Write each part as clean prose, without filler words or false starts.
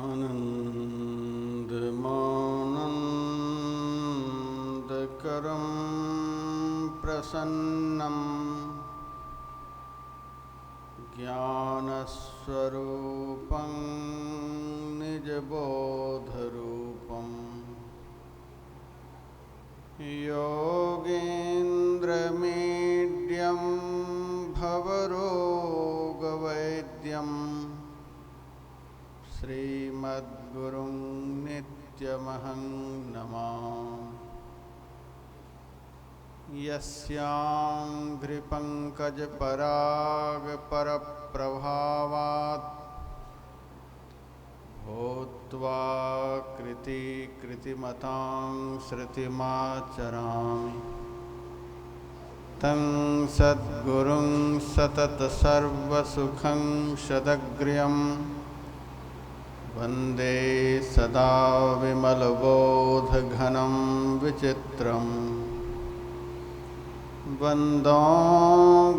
आनन्दमानन्दकरं प्रसन्नं ज्ञानस्वरूपं निजबोधरूपं योगीन्द्रमीड्यं भवरोगवैद्यं श्रीमद्गुरुं नित्यमहं नमामि। यस्याङ्घ्रिपङ्कजपरागपरप्रभावात् भूत्वा कृतिमतां श्रुतिमाचरामि तं सद्गुरुं सततसर्वसुखं सदग्र्यं वन्दे सदा विमलबोधघनं विचित्रम्। वन्दो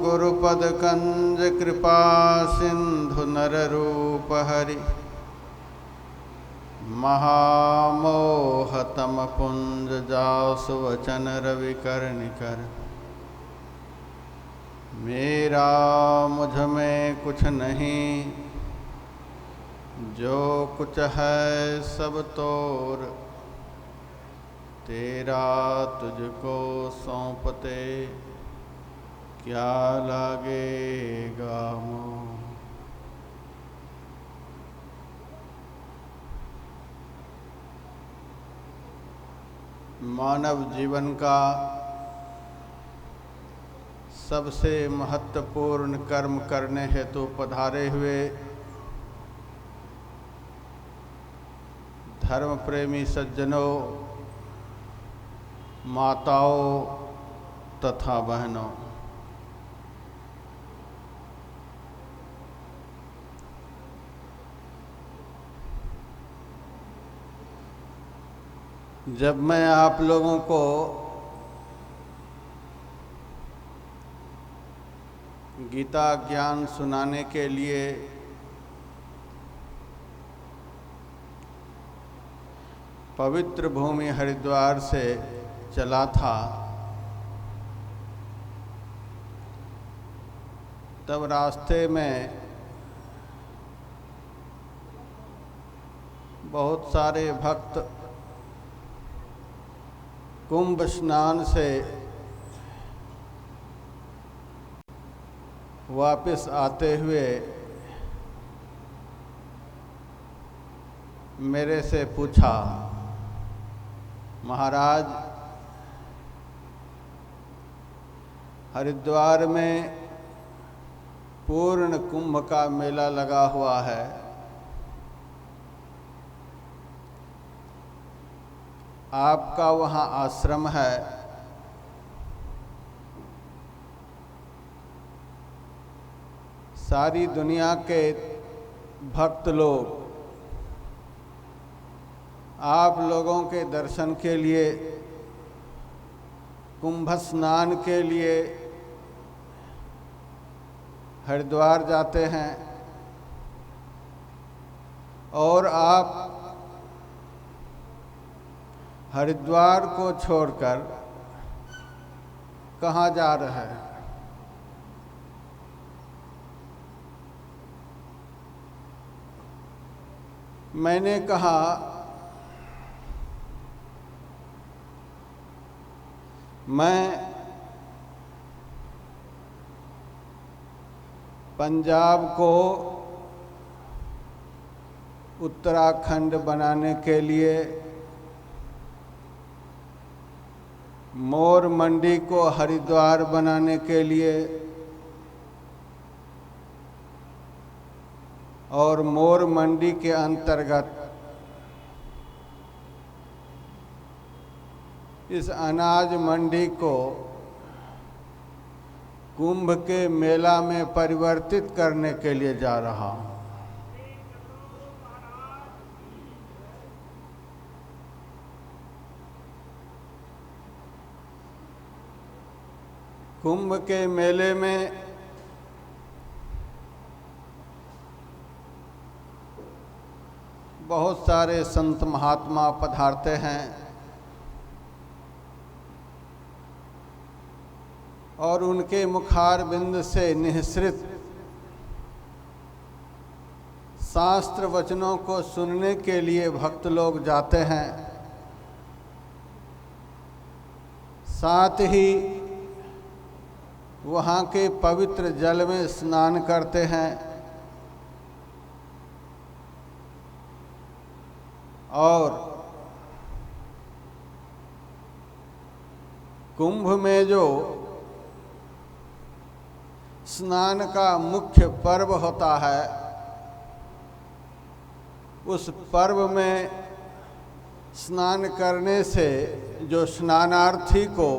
गुरुपदकञ्जकृपासिन्धुनररूपहरि महामोहतमपुञ्जजासुवचनरविकर्णिकर। मेरा मुझ में कुछ नहीं, जो कुछ है सब तोर, तेरा तुझको सौंपते क्या लागेगा मोह। मानव जीवन का सबसे महत्वपूर्ण कर्म करने हेतु पधारे हुए धर्म प्रेमी सज्जनों, माताओं तथा बहनों, जब मैं आप लोगों को गीता ज्ञान सुनाने के लिए पवित्र भूमि हरिद्वार से चला था, तब रास्ते में बहुत सारे भक्त कुंभ स्नान से वापस आते हुए मेरे से पूछा, महाराज, हरिद्वार में पूर्ण कुंभ का मेला लगा हुआ है, आपका वहाँ आश्रम है, सारी दुनिया के भक्त लोग आप लोगों के दर्शन के लिए, कुंभ स्नान के लिए हरिद्वार जाते हैं और आप हरिद्वार को छोड़कर कहाँ जा रहे हैं? मैंने कहा, मैं पंजाब को उत्तराखंड बनाने के लिए, मोर मंडी को हरिद्वार बनाने के लिए और मोर मंडी के अंतर्गत इस अनाज मंडी को कुंभ के मेला में परिवर्तित करने के लिए जा रहा हूँ। कुंभ के मेले में बहुत सारे संत महात्मा पधारते हैं और उनके मुखारबिंद से निःसृत शास्त्र वचनों को सुनने के लिए भक्त लोग जाते हैं। साथ ही वहाँ के पवित्र जल में स्नान करते हैं और कुंभ में जो स्नान का मुख्य पर्व होता है, उस पर्व में स्नान करने से जो स्नानार्थी को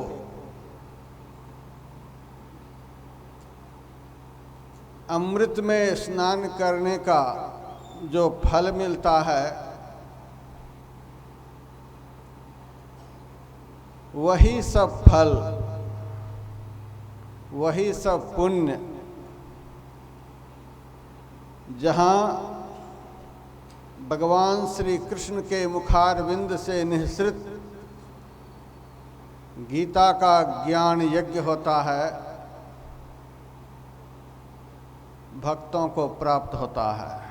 अमृत में स्नान करने का जो फल मिलता है, वही सब फल, वही सब पुण्य जहाँ भगवान श्री कृष्ण के मुखारविंद से निःसृत गीता का ज्ञान यज्ञ होता है, भक्तों को प्राप्त होता है।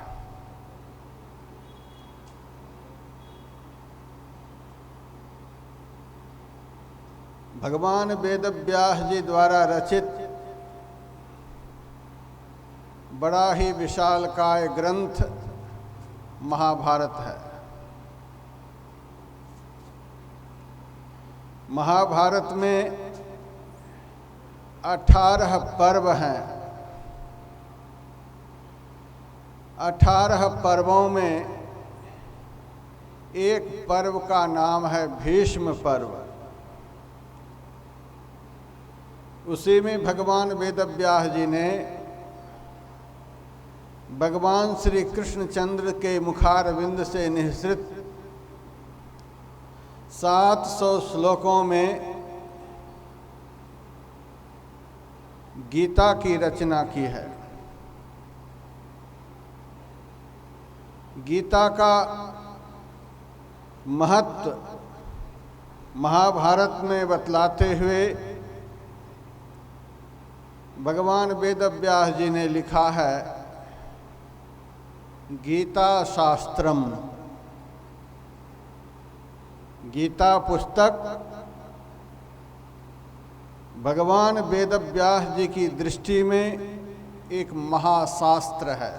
भगवान वेदव्यास जी द्वारा रचित बड़ा ही विशालकाय ग्रंथ महाभारत है। महाभारत में 18 पर्व हैं। 18 पर्वों में एक पर्व का नाम है भीष्म पर्व। उसी में भगवान वेदव्यास जी ने भगवान श्री कृष्णचंद्र के मुखारविंद से निःसृत 700 श्लोकों में गीता की रचना की है। गीता का महत्व महाभारत में बतलाते हुए भगवान वेदव्यास जी ने लिखा है, गीता शास्त्रम। गीता पुस्तक भगवान वेदव्यास जी की दृष्टि में एक महाशास्त्र है।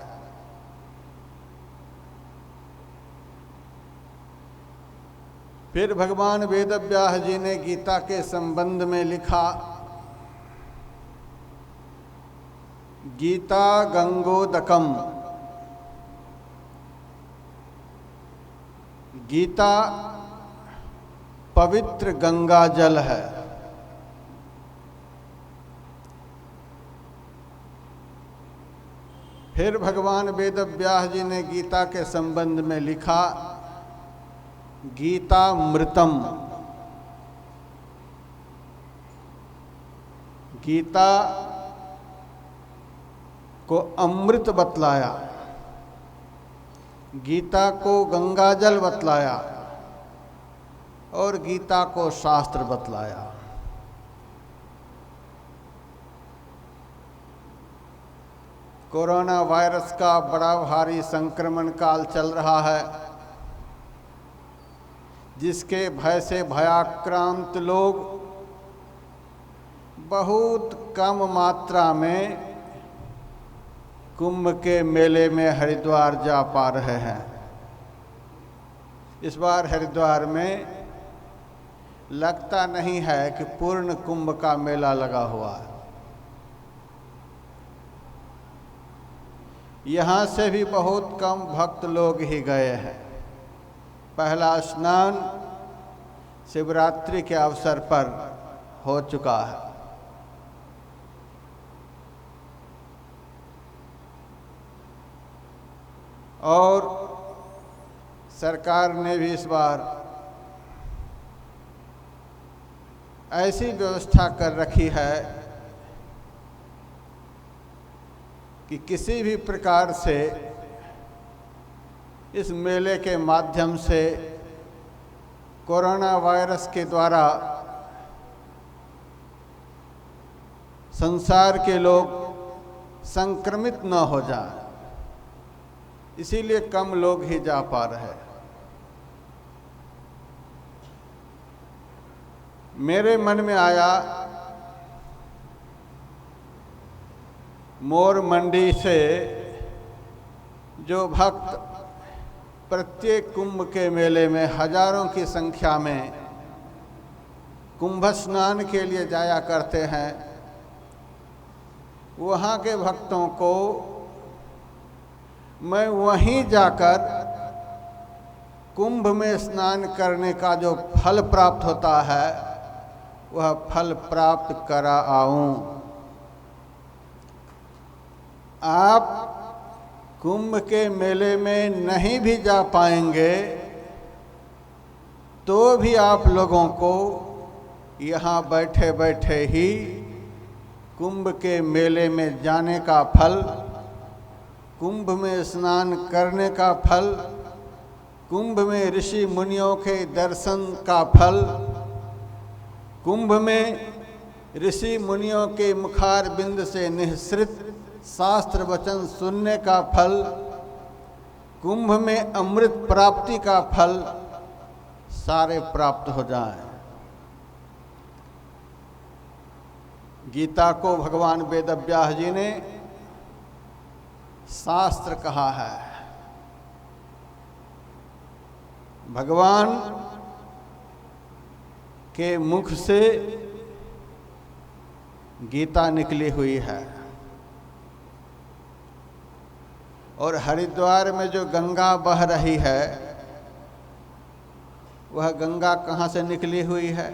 फिर भगवान वेदव्यास जी ने गीता के संबंध में लिखा, गीता गंगोदकम। गीता पवित्र गंगा जल है। फिर भगवान वेदव्यास जी ने गीता के संबंध में लिखा, गीतामृतम। गीता को अमृत बतलाया, गीता को गंगाजल बतलाया और गीता को शास्त्र बतलाया। कोरोना वायरस का बड़ा भारी संक्रमण काल चल रहा है, जिसके भय से भयाक्रांत लोग बहुत कम मात्रा में कुंभ के मेले में हरिद्वार जा पा रहे हैं। इस बार हरिद्वार में लगता नहीं है कि पूर्ण कुंभ का मेला लगा हुआ है। यहाँ से भी बहुत कम भक्त लोग ही गए हैं। पहला स्नान शिवरात्रि के अवसर पर हो चुका है। और सरकार ने भी इस बार ऐसी व्यवस्था कर रखी है कि किसी भी प्रकार से इस मेले के माध्यम से कोरोना वायरस के द्वारा संसार के लोग संक्रमित न हो जाए, इसीलिए कम लोग ही जा पा रहे हैं। मेरे मन में आया, मोर मंडी से जो भक्त प्रत्येक कुंभ के मेले में हजारों की संख्या में कुंभ स्नान के लिए जाया करते हैं, वहाँ के भक्तों को मैं वहीं जाकर कुंभ में स्नान करने का जो फल प्राप्त होता है वह फल प्राप्त करा आऊं। आप कुंभ के मेले में नहीं भी जा पाएंगे तो भी आप लोगों को यहाँ बैठे बैठे ही कुंभ के मेले में जाने का फल, कुंभ में स्नान करने का फल, कुंभ में ऋषि मुनियों के दर्शन का फल, कुंभ में ऋषि मुनियों के मुखार बिंद से निःसृत शास्त्र वचन सुनने का फल, कुंभ में अमृत प्राप्ति का फल सारे प्राप्त हो जाएं। गीता को भगवान वेदव्यास जी ने शास्त्र कहा है। भगवान के मुख से गीता निकली हुई है। और हरिद्वार में जो गंगा बह रही है वह गंगा कहाँ से निकली हुई है?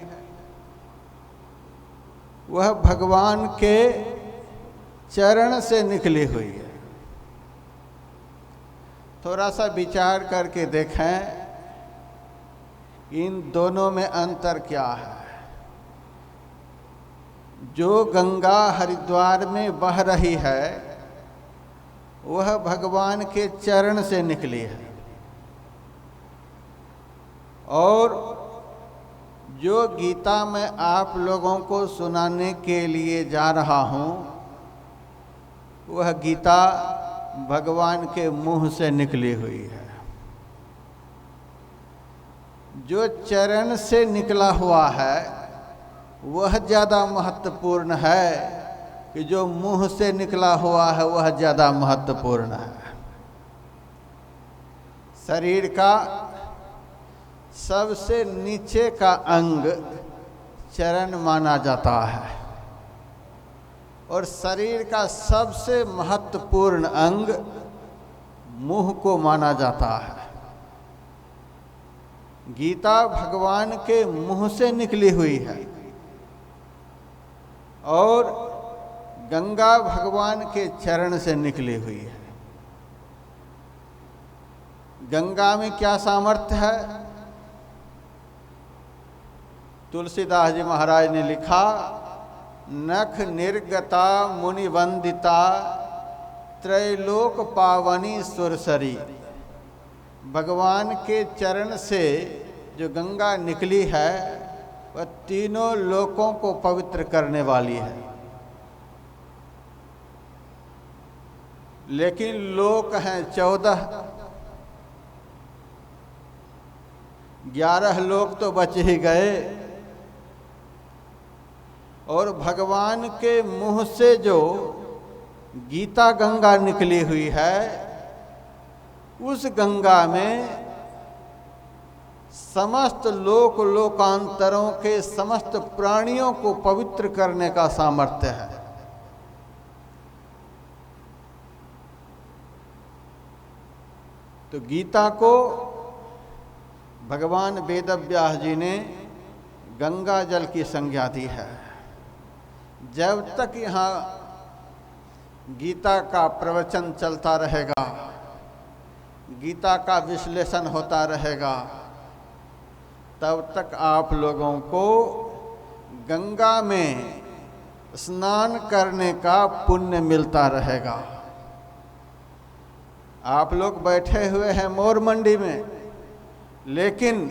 वह भगवान के चरण से निकली हुई है। थोड़ा सा विचार करके देखें इन दोनों में अंतर क्या है। जो गंगा हरिद्वार में बह रही है वह भगवान के चरण से निकली है, और जो गीता मैं आप लोगों को सुनाने के लिए जा रहा हूँ वह गीता भगवान के मुंह से निकली हुई है। जो चरण से निकला हुआ है वह ज़्यादा महत्वपूर्ण है कि जो मुंह से निकला हुआ है वह ज़्यादा महत्वपूर्ण है। शरीर का सबसे नीचे का अंग चरण माना जाता है और शरीर का सबसे महत्वपूर्ण अंग मुंह को माना जाता है। गीता भगवान के मुंह से निकली हुई है और गंगा भगवान के चरण से निकली हुई है। गंगा में क्या सामर्थ्य है? तुलसीदास जी महाराज ने लिखा, नख निर्गता मुनि वंदिता त्रैलोक पावनी सुरसरी। भगवान के चरण से जो गंगा निकली है वह तीनों लोकों को पवित्र करने वाली है। लेकिन लोक हैं 14, 11 लोग तो बच ही गए। और भगवान के मुंह से जो गीता गंगा निकली हुई है उस गंगा में समस्त लोक लोकांतरों के समस्त प्राणियों को पवित्र करने का सामर्थ्य है। तो गीता को भगवान वेदव्यास जी ने गंगा जल की संज्ञा दी है। जब तक यहाँ गीता का प्रवचन चलता रहेगा, गीता का विश्लेषण होता रहेगा, तब तक आप लोगों को गंगा में स्नान करने का पुण्य मिलता रहेगा। आप लोग बैठे हुए हैं मोर मंडी में, लेकिन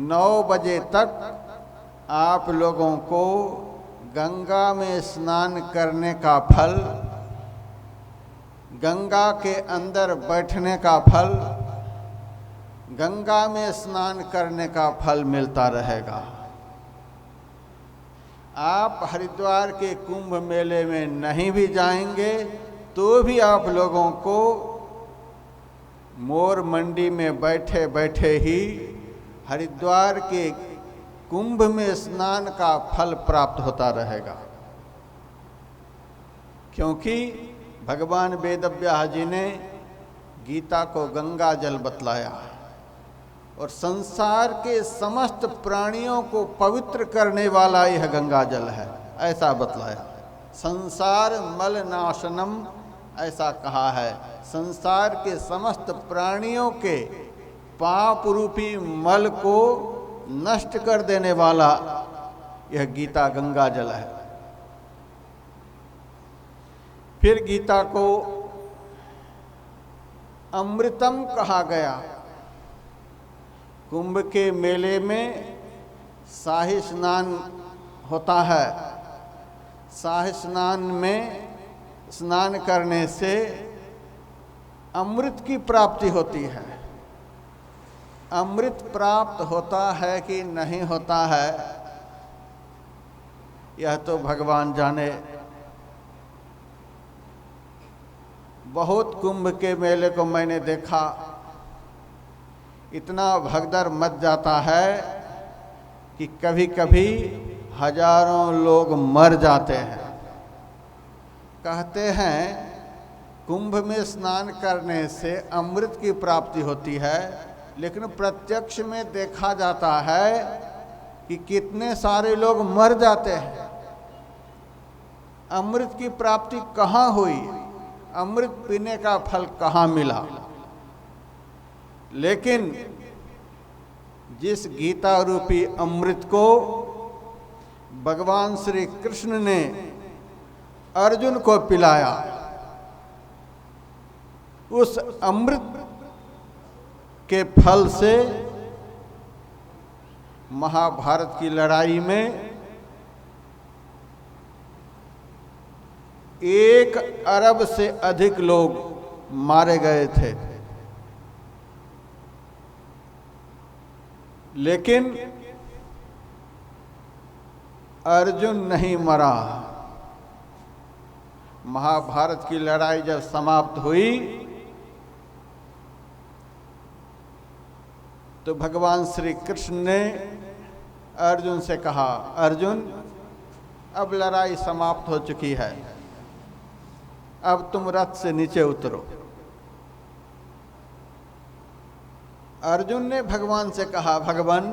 9 बजे तक आप लोगों को गंगा में स्नान करने का फल, गंगा के अंदर बैठने का फल, गंगा में स्नान करने का फल मिलता रहेगा। आप हरिद्वार के कुंभ मेले में नहीं भी जाएंगे तो भी आप लोगों को मोर मंडी में बैठे बैठे ही हरिद्वार के कुंभ में स्नान का फल प्राप्त होता रहेगा, क्योंकि भगवान वेदव्यास जी ने गीता को गंगा जल बतलाया और संसार के समस्त प्राणियों को पवित्र करने वाला यह गंगा जल है, ऐसा बतलाया। संसार मल नाशनम, ऐसा कहा है। संसार के समस्त प्राणियों के पाप रूपी मल को नष्ट कर देने वाला यह गीता गंगा जल है। फिर गीता को अमृतम कहा गया। कुंभ के मेले में शाही स्नान होता है। शाही स्नान में स्नान करने से अमृत की प्राप्ति होती है। अमृत प्राप्त होता है कि नहीं होता है, यह तो भगवान जाने। बहुत कुंभ के मेले को मैंने देखा, इतना भगदड़ मच जाता है कि कभी कभी हजारों लोग मर जाते हैं। कहते हैं कुंभ में स्नान करने से अमृत की प्राप्ति होती है, लेकिन प्रत्यक्ष में देखा जाता है कि कितने सारे लोग मर जाते हैं। अमृत की प्राप्ति कहाँ हुई? अमृत पीने का फल कहाँ मिला? लेकिन जिस गीता रूपी अमृत को भगवान श्री कृष्ण ने अर्जुन को पिलाया, उस अमृत के फल से महाभारत की लड़ाई में 1 अरब से अधिक लोग मारे गए थे, लेकिन अर्जुन नहीं मरा। महाभारत की लड़ाई जब समाप्त हुई तो भगवान श्री कृष्ण ने अर्जुन से कहा, अर्जुन अब लड़ाई समाप्त हो चुकी है, अब तुम रथ से नीचे उतरो। अर्जुन ने भगवान से कहा, भगवान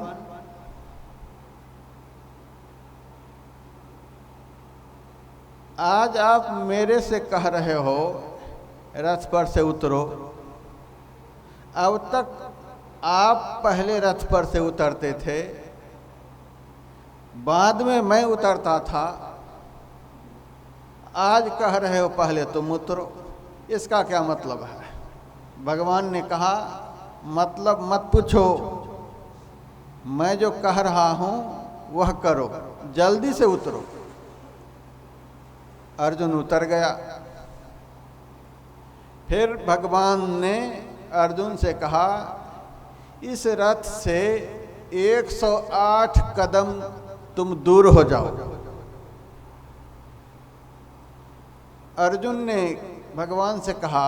आज आप मेरे से कह रहे हो रथ पर से उतरो, अब तक आप पहले रथ पर से उतरते थे, बाद में मैं उतरता था, आज कह रहे हो पहले तुम उतरो, इसका क्या मतलब है? भगवान ने कहा, मतलब मत पूछो, मैं जो कह रहा हूं वह करो, जल्दी से उतरो। अर्जुन उतर गया। फिर भगवान ने अर्जुन से कहा, इस रथ से 108 कदम तुम दूर हो जाओ। अर्जुन ने भगवान से कहा,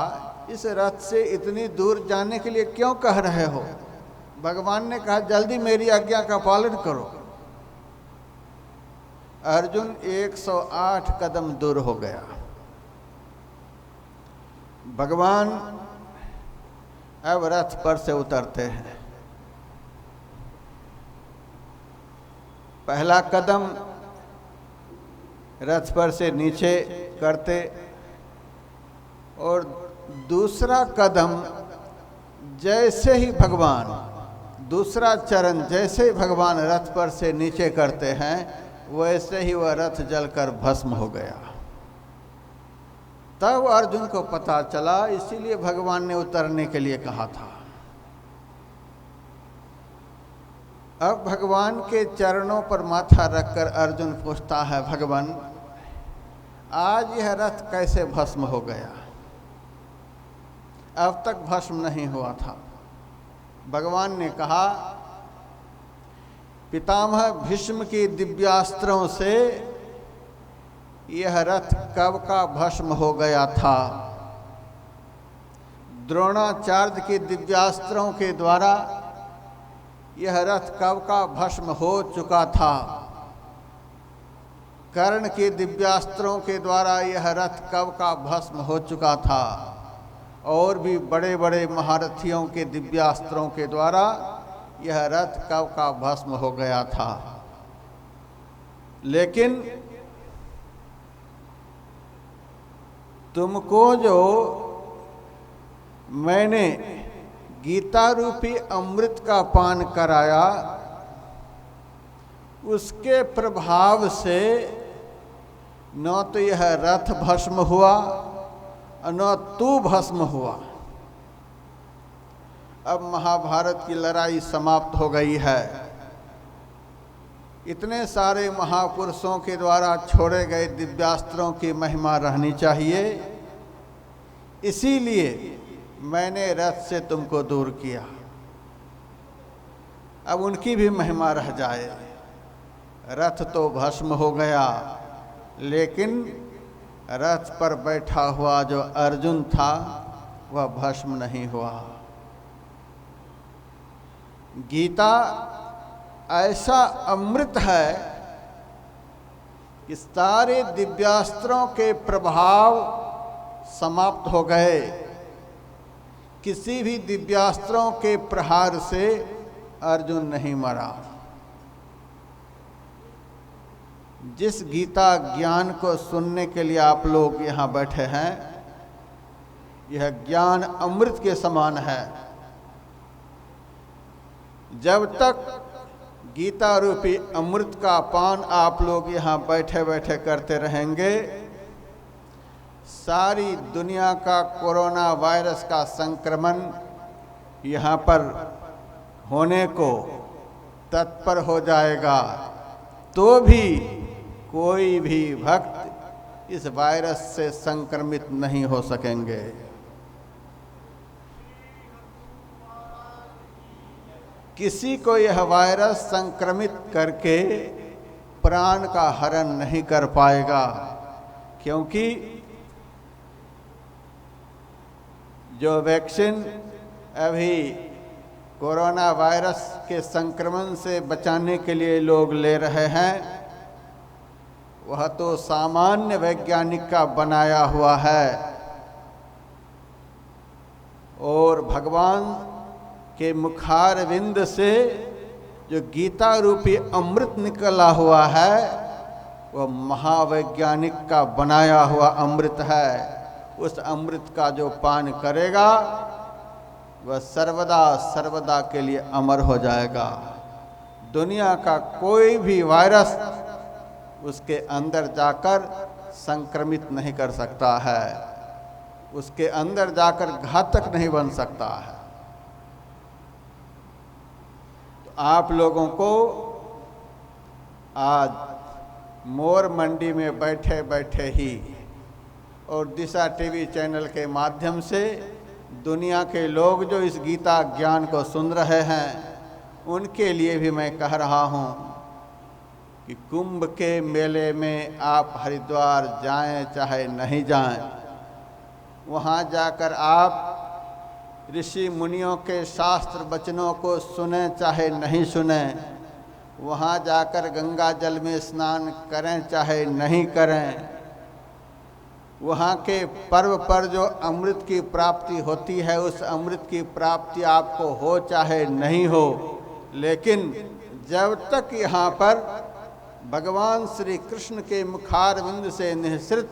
इस रथ से इतनी दूर जाने के लिए क्यों कह रहे हो? भगवान ने कहा, जल्दी मेरी आज्ञा का पालन करो। अर्जुन 108 कदम दूर हो गया। भगवान अब रथ पर से उतरते हैं। पहला कदम रथ पर से नीचे करते और दूसरा कदम जैसे ही भगवान, दूसरा चरण जैसे ही भगवान रथ पर से नीचे करते हैं, वैसे ही वह रथ जलकर भस्म हो गया। तब अर्जुन को पता चला, इसीलिए भगवान ने उतरने के लिए कहा था। अब भगवान के चरणों पर माथा रखकर अर्जुन पूछता है, भगवान आज यह रथ कैसे भस्म हो गया? अब तक भस्म नहीं हुआ था। भगवान ने कहा, पितामह भीष्म की दिव्यास्त्रों से यह रथ कब का भस्म हो गया था। द्रोणाचार्य के दिव्यास्त्रों के द्वारा यह रथ कब का भस्म हो चुका था। कर्ण के दिव्यास्त्रों के द्वारा यह रथ कब का भस्म हो चुका था। और भी बड़े बड़े महारथियों के दिव्यास्त्रों के द्वारा यह रथ कब का भस्म हो गया था। लेकिन तुमको जो मैंने गीता रूपी अमृत का पान कराया, उसके प्रभाव से न तो यह रथ भस्म हुआ न तू भस्म हुआ। अब महाभारत की लड़ाई समाप्त हो गई है। इतने सारे महापुरुषों के द्वारा छोड़े गए दिव्यास्त्रों की महिमा रहनी चाहिए, इसीलिए मैंने रथ से तुमको दूर किया। अब उनकी भी महिमा रह जाए। रथ तो भस्म हो गया, लेकिन रथ पर बैठा हुआ जो अर्जुन था वह भस्म नहीं हुआ। गीता ऐसा अमृत है कि सारे दिव्यास्त्रों के प्रभाव समाप्त हो गए। किसी भी दिव्यास्त्रों के प्रहार से अर्जुन नहीं मरा। जिस गीता ज्ञान को सुनने के लिए आप लोग यहाँ बैठे हैं, यह ज्ञान अमृत के समान है। जब तक गीता रूपी अमृत का पान आप लोग यहाँ बैठे बैठे करते रहेंगे, सारी दुनिया का कोरोना वायरस का संक्रमण यहाँ पर होने को तत्पर हो जाएगा। तो भी कोई भी भक्त इस वायरस से संक्रमित नहीं हो सकेंगे। किसी को यह वायरस संक्रमित करके प्राण का हरण नहीं कर पाएगा, क्योंकि जो वैक्सीन अभी कोरोना वायरस के संक्रमण से बचाने के लिए लोग ले रहे हैं, वह तो सामान्य वैज्ञानिक का बनाया हुआ है। और भगवान के मुखारविंद से जो गीता रूपी अमृत निकला हुआ है, वह महावैज्ञानिक का बनाया हुआ अमृत है। उस अमृत का जो पान करेगा वह सर्वदा सर्वदा के लिए अमर हो जाएगा। दुनिया का कोई भी वायरस उसके अंदर जाकर संक्रमित नहीं कर सकता है, उसके अंदर जाकर घातक नहीं बन सकता है। तो आप लोगों को आज मोर मंडी में बैठे बैठे ही और दिशा टीवी चैनल के माध्यम से दुनिया के लोग जो इस गीता ज्ञान को सुन रहे हैं, उनके लिए भी मैं कह रहा हूँ कि कुंभ के मेले में आप हरिद्वार जाएं चाहे नहीं जाएं, वहाँ जाकर आप ऋषि मुनियों के शास्त्र वचनों को सुने चाहे नहीं सुने, वहाँ जाकर गंगा जल में स्नान करें चाहे नहीं करें, वहाँ के पर्व पर जो अमृत की प्राप्ति होती है, उस अमृत की प्राप्ति आपको हो चाहे नहीं हो, लेकिन जब तक यहाँ पर भगवान श्री कृष्ण के मुखारविंद से निःसृत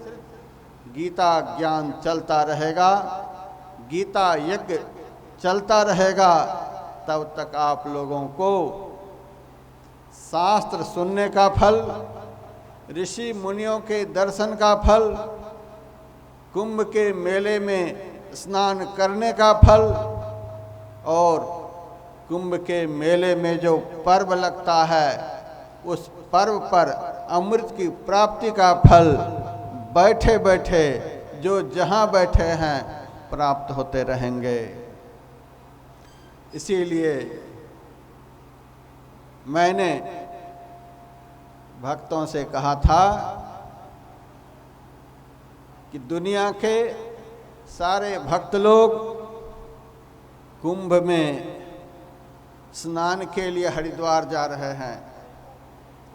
गीता ज्ञान चलता रहेगा, गीता यज्ञ चलता रहेगा, तब तक आप लोगों को शास्त्र सुनने का फल, ऋषि मुनियों के दर्शन का फल कुंभ के मेले में स्नान करने का फल और कुंभ के मेले में जो पर्व लगता है उस पर्व पर अमृत की प्राप्ति का फल बैठे बैठे जो जहाँ बैठे हैं प्राप्त होते रहेंगे। इसीलिए मैंने भक्तों से कहा था कि दुनिया के सारे भक्त लोग कुंभ में स्नान के लिए हरिद्वार जा रहे हैं,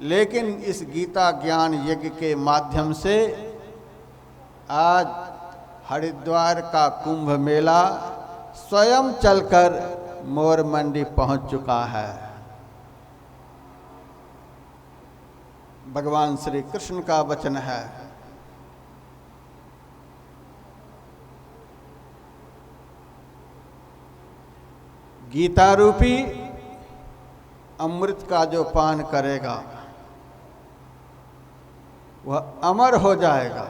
लेकिन इस गीता ज्ञान यज्ञ के माध्यम से आज हरिद्वार का कुंभ मेला स्वयं चलकर मोर मंडी पहुंच चुका है। भगवान श्री कृष्ण का वचन है, गीता रूपी अमृत का जो पान करेगा वह अमर हो जाएगा।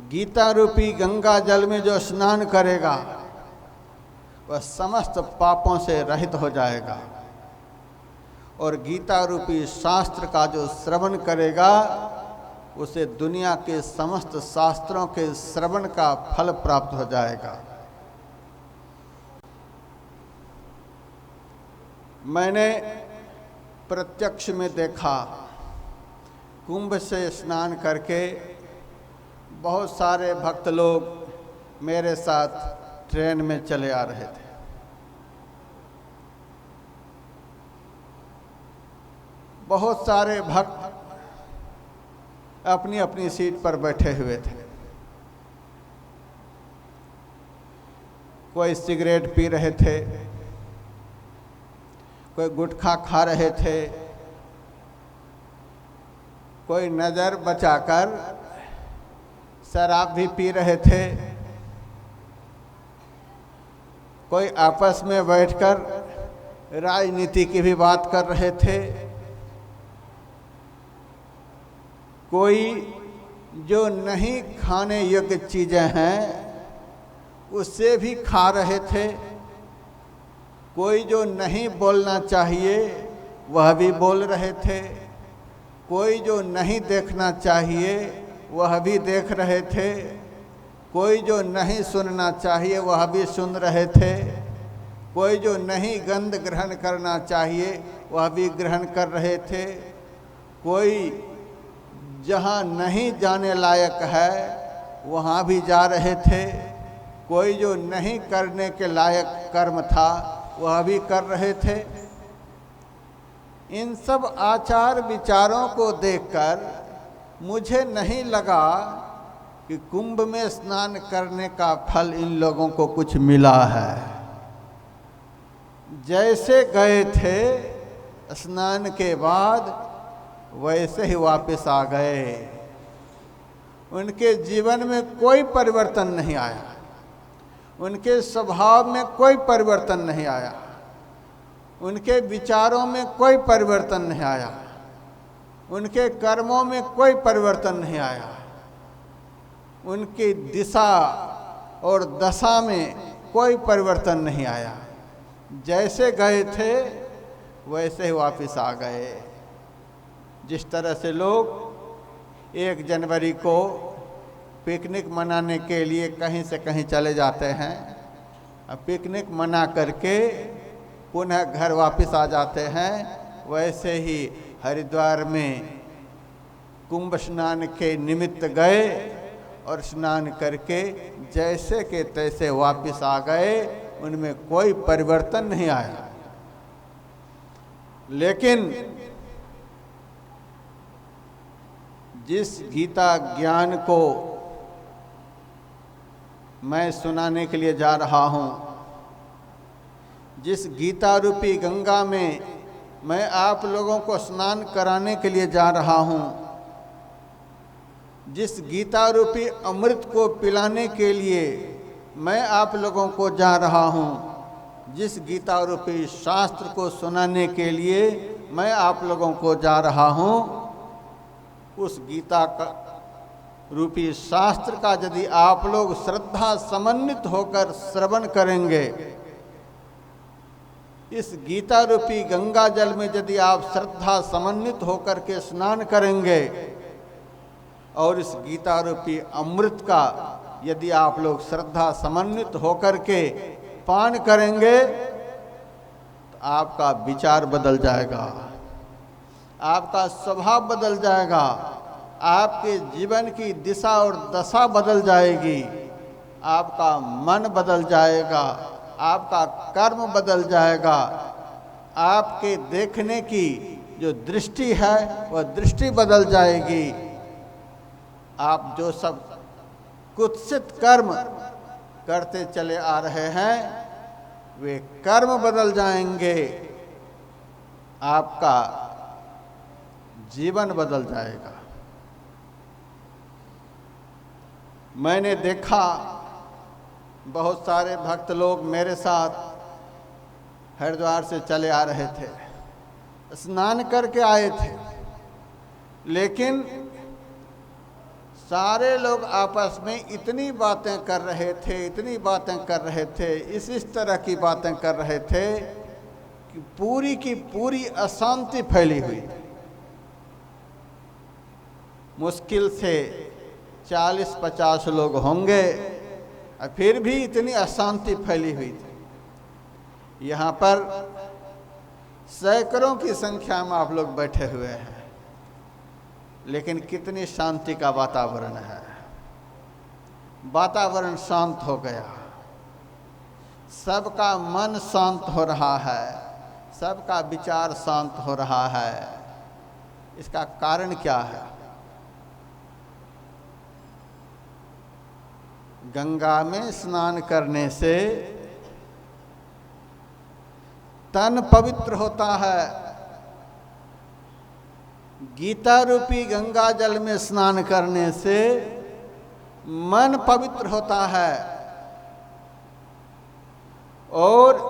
गीता रूपी गंगा जल में जो स्नान करेगा वह समस्त पापों से रहित हो जाएगा और गीता रूपी शास्त्र का जो श्रवण करेगा उसे दुनिया के समस्त शास्त्रों के श्रवण का फल प्राप्त हो जाएगा। मैंने प्रत्यक्ष में देखा, कुंभ से स्नान करके बहुत सारे भक्त लोग मेरे साथ ट्रेन में चले आ रहे थे। बहुत सारे भक्त अपनी अपनी सीट पर बैठे हुए थे। कोई सिगरेट पी रहे थे, कोई गुटखा खा रहे थे, कोई नज़र बचाकर शराब भी पी रहे थे, कोई आपस में बैठकर राजनीति की भी बात कर रहे थे, कोई जो नहीं खाने योग्य चीज़ें हैं उससे भी खा रहे थे, कोई जो नहीं बोलना चाहिए वह भी बोल रहे थे, कोई जो नहीं देखना चाहिए वह भी देख रहे थे, कोई जो नहीं सुनना चाहिए वह भी सुन रहे थे, कोई जो नहीं गंध ग्रहण करना चाहिए वह भी ग्रहण कर रहे थे, कोई जहाँ नहीं जाने लायक है वहाँ भी जा रहे थे, कोई जो नहीं करने के लायक कर्म था वह भी कर रहे थे। इन सब आचार विचारों को देखकर मुझे नहीं लगा कि कुंभ में स्नान करने का फल इन लोगों को कुछ मिला है। जैसे गए थे स्नान के बाद वैसे ही वापस आ गए। उनके जीवन में कोई परिवर्तन नहीं आया, उनके स्वभाव में कोई परिवर्तन नहीं आया, उनके विचारों में कोई परिवर्तन नहीं आया, उनके कर्मों में कोई परिवर्तन नहीं आया, उनकी दिशा और दशा में कोई परिवर्तन नहीं आया। जैसे गए थे वैसे ही वापस आ गए। जिस तरह से लोग 1 जनवरी को पिकनिक मनाने के लिए कहीं से कहीं चले जाते हैं, पिकनिक मना करके पुनः घर वापस आ जाते हैं, वैसे ही हरिद्वार में कुंभ स्नान के निमित्त गए और स्नान करके जैसे के तैसे वापस आ गए। उनमें कोई परिवर्तन नहीं आया। लेकिन जिस गीता ज्ञान को मैं सुनाने के लिए जा रहा हूँ, जिस गीता रूपी गंगा में मैं आप लोगों को स्नान कराने के लिए जा रहा हूँ, जिस गीता रूपी अमृत को पिलाने के लिए मैं आप लोगों को जा रहा हूँ, जिस गीता रूपी शास्त्र को सुनाने के लिए मैं आप लोगों को जा रहा हूँ, उस गीता रूपी शास्त्र का यदि आप लोग श्रद्धा समन्वित होकर श्रवण करेंगे, इस गीता रूपी गंगा जल में यदि आप श्रद्धा समन्वित होकर के स्नान करेंगे और इस गीता रूपी अमृत का यदि आप लोग श्रद्धा समन्वित होकर के पान करेंगे, तो आपका विचार बदल जाएगा, आपका स्वभाव बदल जाएगा, आपके जीवन की दिशा और दशा बदल जाएगी, आपका मन बदल जाएगा, आपका कर्म बदल जाएगा, आपके देखने की जो दृष्टि है वह दृष्टि बदल जाएगी। आप जो सब कुत्सित कर्म करते चले आ रहे हैं वे कर्म बदल जाएंगे, आपका जीवन बदल जाएगा। मैंने देखा बहुत सारे भक्त लोग मेरे साथ हरिद्वार से चले आ रहे थे, स्नान करके आए थे, लेकिन सारे लोग आपस में इतनी बातें कर रहे थे, इतनी बातें कर रहे थे, इस तरह की बातें कर रहे थे कि पूरी की पूरी अशांति फैली हुई थी। मुश्किल से 40-50 लोग होंगे और फिर भी इतनी अशांति फैली हुई थी। यहाँ पर सैकड़ों की संख्या में आप लोग बैठे हुए हैं, लेकिन कितनी शांति का वातावरण है। वातावरण शांत हो गया, सबका मन शांत हो रहा है, सबका विचार शांत हो रहा है। इसका कारण क्या है? गंगा में स्नान करने से तन पवित्र होता है, गीता रूपी गंगा जल में स्नान करने से मन पवित्र होता है, और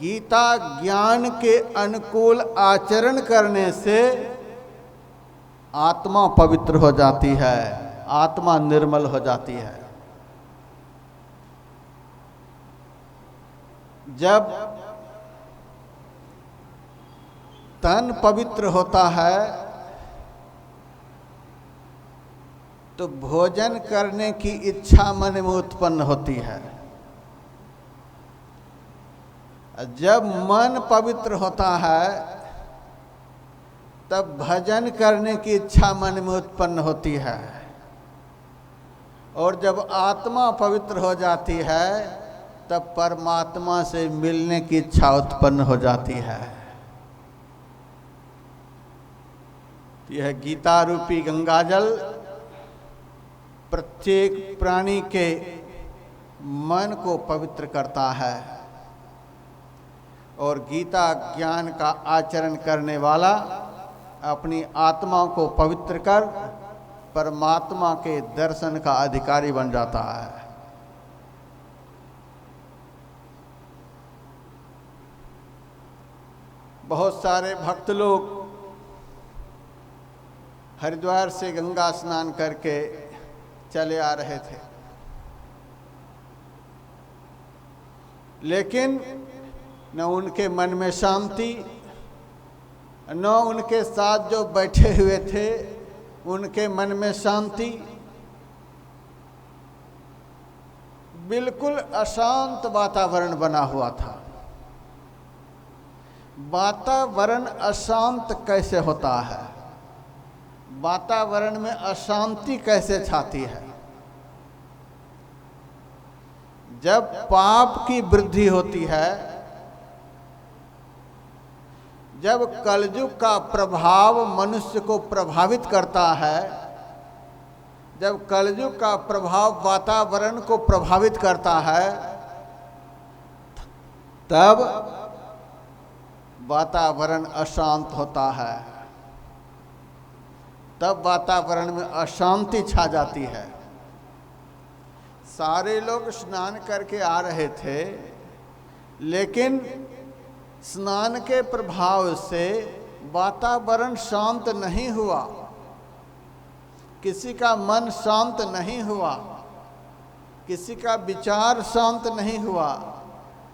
गीता ज्ञान के अनुकूल आचरण करने से आत्मा पवित्र हो जाती है, आत्मा निर्मल हो जाती है। जब तन पवित्र होता है तो भोजन करने की इच्छा मन में उत्पन्न होती है। जब मन पवित्र होता है तब भजन करने की इच्छा मन में उत्पन्न होती है, और जब आत्मा पवित्र हो जाती है तब परमात्मा से मिलने की इच्छा उत्पन्न हो जाती है। यह गीता रूपी गंगाजल प्रत्येक प्राणी के मन को पवित्र करता है, और गीता ज्ञान का आचरण करने वाला अपनी आत्मा को पवित्र कर परमात्मा के दर्शन का अधिकारी बन जाता है। बहुत सारे भक्त लोग हरिद्वार से गंगा स्नान करके चले आ रहे थे, लेकिन न उनके मन में शांति, न उनके साथ जो बैठे हुए थे उनके मन में शांति। बिल्कुल अशांत वातावरण बना हुआ था। वातावरण अशांत कैसे होता है? वातावरण में अशांति कैसे छाती है? जब पाप की वृद्धि होती है, जब कलयुग का प्रभाव मनुष्य को प्रभावित करता है, जब कलयुग का प्रभाव वातावरण को प्रभावित करता है, तब वातावरण अशांत होता है, तब वातावरण में अशांति छा जाती है। सारे लोग स्नान करके आ रहे थे, लेकिन स्नान के प्रभाव से वातावरण शांत नहीं हुआ। किसी का मन शांत नहीं हुआ, किसी का विचार शांत नहीं हुआ,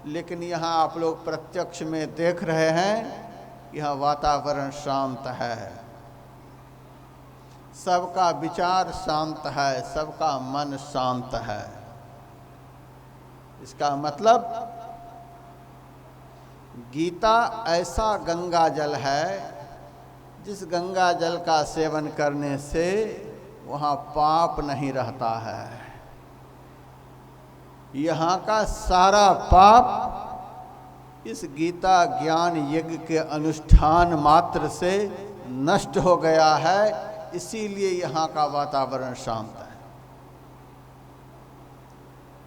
लेकिन यहाँ आप लोग प्रत्यक्ष में देख रहे हैं, यह वातावरण शांत है, सबका विचार शांत है, सबका मन शांत है। इसका मतलब गीता ऐसा गंगा जल है जिस गंगा जल का सेवन करने से वहाँ पाप नहीं रहता है। यहाँ का सारा पाप इस गीता ज्ञान यज्ञ के अनुष्ठान मात्र से नष्ट हो गया है, इसीलिए यहाँ का वातावरण शांत है।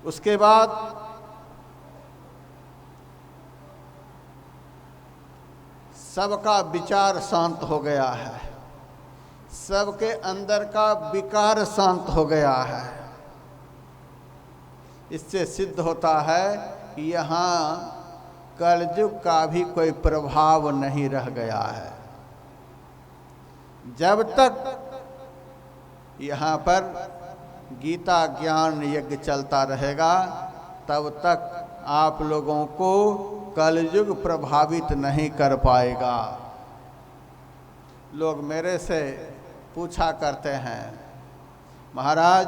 उसके बाद सबका विचार शांत हो गया है, सबके अंदर का विकार शांत हो गया है। इससे सिद्ध होता है कि यहाँ कलयुग का भी कोई प्रभाव नहीं रह गया है। जब तक यहाँ पर गीता ज्ञान यज्ञ चलता रहेगा, तब तक आप लोगों को कलयुग प्रभावित नहीं कर पाएगा। लोग मेरे से पूछा करते हैं, महाराज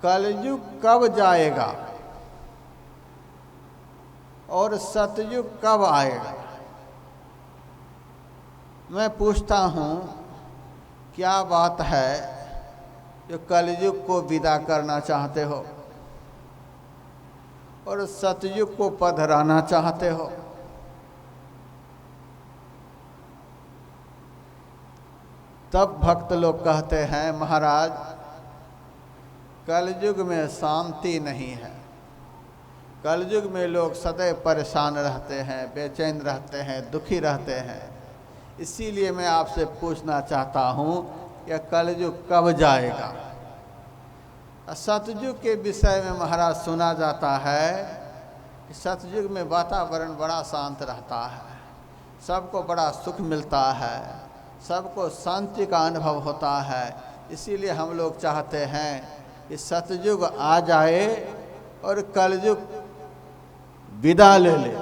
कलयुग कब जाएगा और सतयुग कब आएगा? मैं पूछता हूँ, क्या बात है जो कलयुग को विदा करना चाहते हो और सतयुग को पधराना चाहते हो? तब भक्त लोग कहते हैं, महाराज कलयुग में शांति नहीं है, कलयुग में लोग सदैव परेशान रहते हैं, बेचैन रहते हैं, दुखी रहते हैं। इसीलिए मैं आपसे पूछना चाहता हूँ, यह कलयुग कब जाएगा? सतयुग के विषय में महाराज सुना जाता है कि सतयुग में वातावरण बड़ा शांत रहता है, सबको बड़ा सुख मिलता है, सबको शांति का अनुभव होता है। इसीलिए हम लोग चाहते हैं कि सतयुग आ जाए और कलयुग विदा ले ले।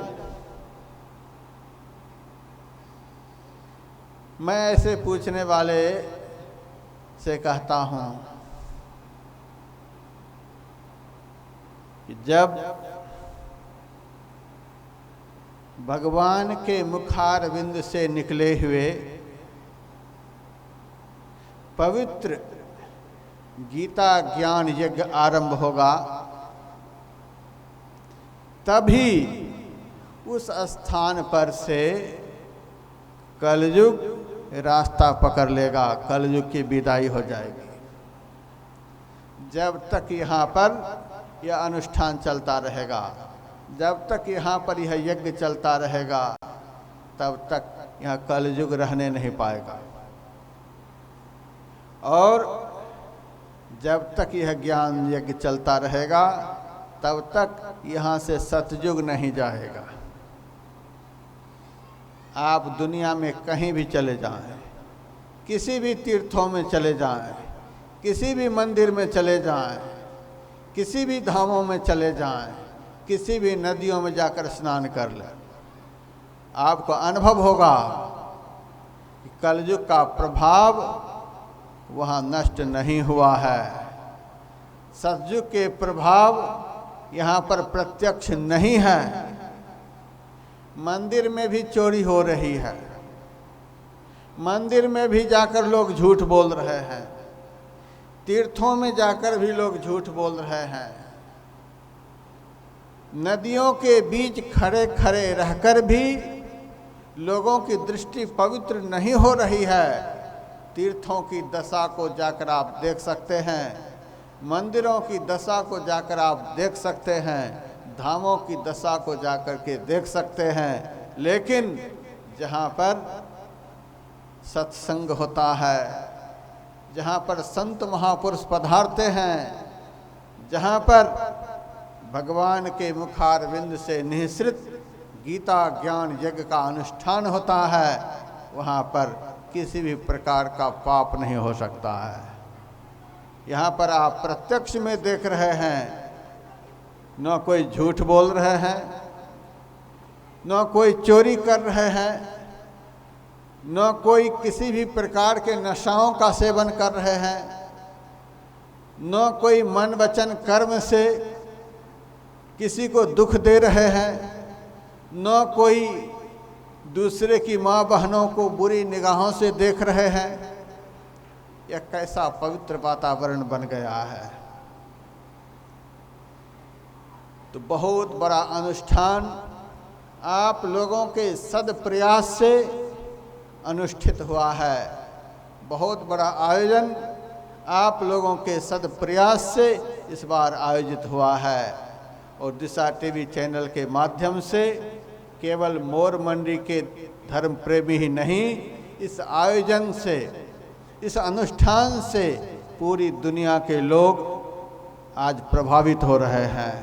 मैं ऐसे पूछने वाले से कहता हूँ कि जब भगवान के मुखारविंद से निकले हुए पवित्र गीता ज्ञान यज्ञ आरंभ होगा, तभी उस स्थान पर से कलयुग रास्ता पकड़ लेगा, कलयुग की विदाई हो जाएगी। जब तक यहाँ पर यह अनुष्ठान चलता रहेगा, जब तक यहाँ पर यह यज्ञ चलता रहेगा, तब तक यहाँ कलयुग रहने नहीं पाएगा। और जब तक यह ज्ञान यज्ञ चलता रहेगा, तब तक यहाँ से सतयुग नहीं जाएगा। आप दुनिया में कहीं भी चले जाएं, किसी भी तीर्थों में चले जाएं, किसी भी मंदिर में चले जाएं, किसी भी धामों में चले जाएं, किसी भी नदियों में जाकर स्नान कर लें, आपको अनुभव होगा कि कलयुग का प्रभाव वहाँ नष्ट नहीं हुआ है। सतयुग के प्रभाव यहाँ पर प्रत्यक्ष नहीं है। मंदिर में भी चोरी हो रही है, मंदिर में भी जाकर लोग झूठ बोल रहे हैं, तीर्थों में जाकर भी लोग झूठ बोल रहे हैं, नदियों के बीच खड़े खड़े रहकर भी लोगों की दृष्टि पवित्र नहीं हो रही है। तीर्थों की दशा को जाकर आप देख सकते हैं, मंदिरों की दशा को जाकर आप देख सकते हैं, धामों की दशा को जाकर के देख सकते हैं। लेकिन जहाँ पर सत्संग होता है, जहाँ पर संत महापुरुष पधारते हैं, जहाँ पर भगवान के मुखारविंद से निःसृत गीता ज्ञान यज्ञ का अनुष्ठान होता है, वहाँ पर किसी भी प्रकार का पाप नहीं हो सकता है। यहाँ पर आप प्रत्यक्ष में देख रहे हैं, न कोई झूठ बोल रहे हैं, न कोई चोरी कर रहे हैं, न कोई किसी भी प्रकार के नशाओं का सेवन कर रहे हैं, न कोई मन वचन कर्म से किसी को दुख दे रहे हैं, न कोई दूसरे की माँ बहनों को बुरी निगाहों से देख रहे हैं। यह कैसा पवित्र वातावरण बन गया है। तो बहुत बड़ा अनुष्ठान आप लोगों के सदप्रयास से अनुष्ठित हुआ है। बहुत बड़ा आयोजन आप लोगों के सदप्रयास से इस बार आयोजित हुआ है। और दिशा टीवी चैनल के माध्यम से केवल मोर मंडी के धर्म प्रेमी ही नहीं, इस आयोजन से, इस अनुष्ठान से पूरी दुनिया के लोग आज प्रभावित हो रहे हैं।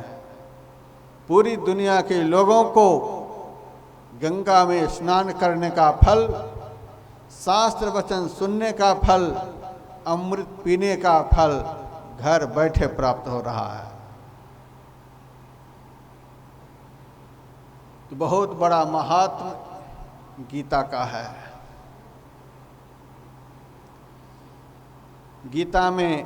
पूरी दुनिया के लोगों को गंगा में स्नान करने का फल, शास्त्र वचन सुनने का फल, अमृत पीने का फल घर बैठे प्राप्त हो रहा है। तो बहुत बड़ा महात्म गीता का है। गीता में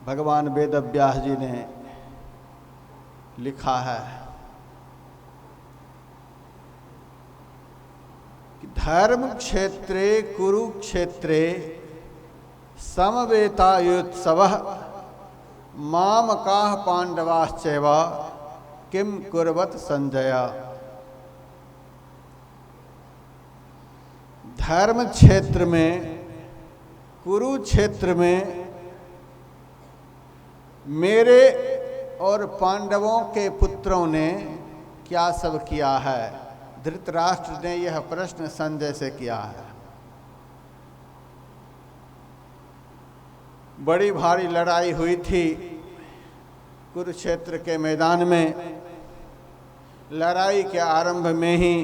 भगवान वेदव्यास जी ने लिखा है कि धर्म क्षेत्रे कुरुक्षेत्रे समवेतायुत्सवः मामकाः पांडवाश्चैव किम कुर्वत संजय। धर्म क्षेत्र में, कुरुक्षेत्र में मेरे और पांडवों के पुत्रों ने क्या सब किया है। धृतराष्ट्र ने यह प्रश्न संजय से किया है। बड़ी भारी लड़ाई हुई थी कुरुक्षेत्र के मैदान में। लड़ाई के आरंभ में ही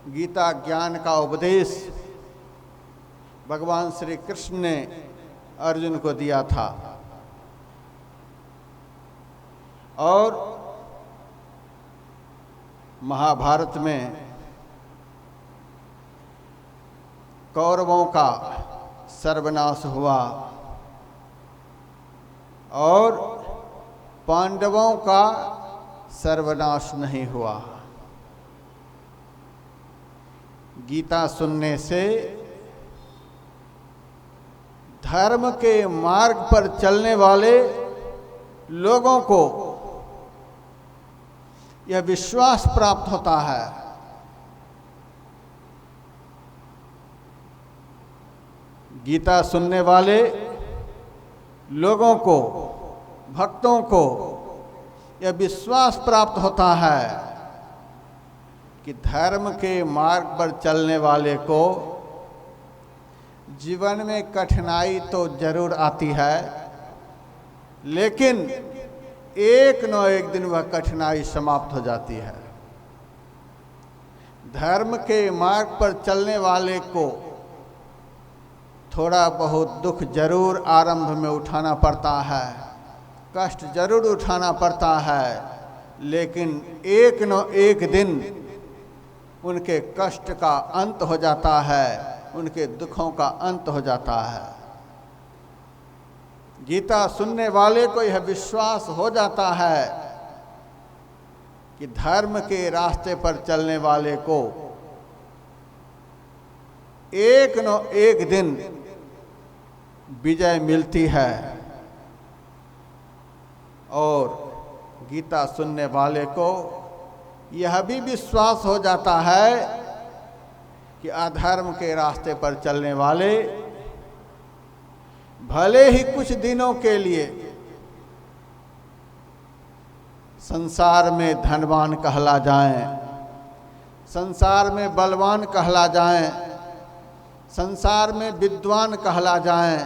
गीता ज्ञान का उपदेश भगवान श्री कृष्ण ने अर्जुन को दिया था। और महाभारत में कौरवों का सर्वनाश हुआ और पांडवों का सर्वनाश नहीं हुआ। गीता सुनने से धर्म के मार्ग पर चलने वाले लोगों को यह विश्वास प्राप्त होता है गीता सुनने वाले लोगों को, भक्तों को यह विश्वास प्राप्त होता है कि धर्म के मार्ग पर चलने वाले को जीवन में कठिनाई तो जरूर आती है, लेकिन एक न एक दिन वह कठिनाई समाप्त हो जाती है। धर्म के मार्ग पर चलने वाले को थोड़ा बहुत दुख जरूर आरंभ में उठाना पड़ता है, कष्ट जरूर उठाना पड़ता है, लेकिन एक न एक दिन उनके कष्ट का अंत हो जाता है, उनके दुखों का अंत हो जाता है। गीता सुनने वाले को यह विश्वास हो जाता है कि धर्म के रास्ते पर चलने वाले को एक न एक दिन विजय मिलती है। और गीता सुनने वाले को यह भी विश्वास हो जाता है कि अधर्म के रास्ते पर चलने वाले भले ही कुछ दिनों के लिए संसार में धनवान कहला जाएं, संसार में बलवान कहला जाएं, संसार में विद्वान कहला जाएं,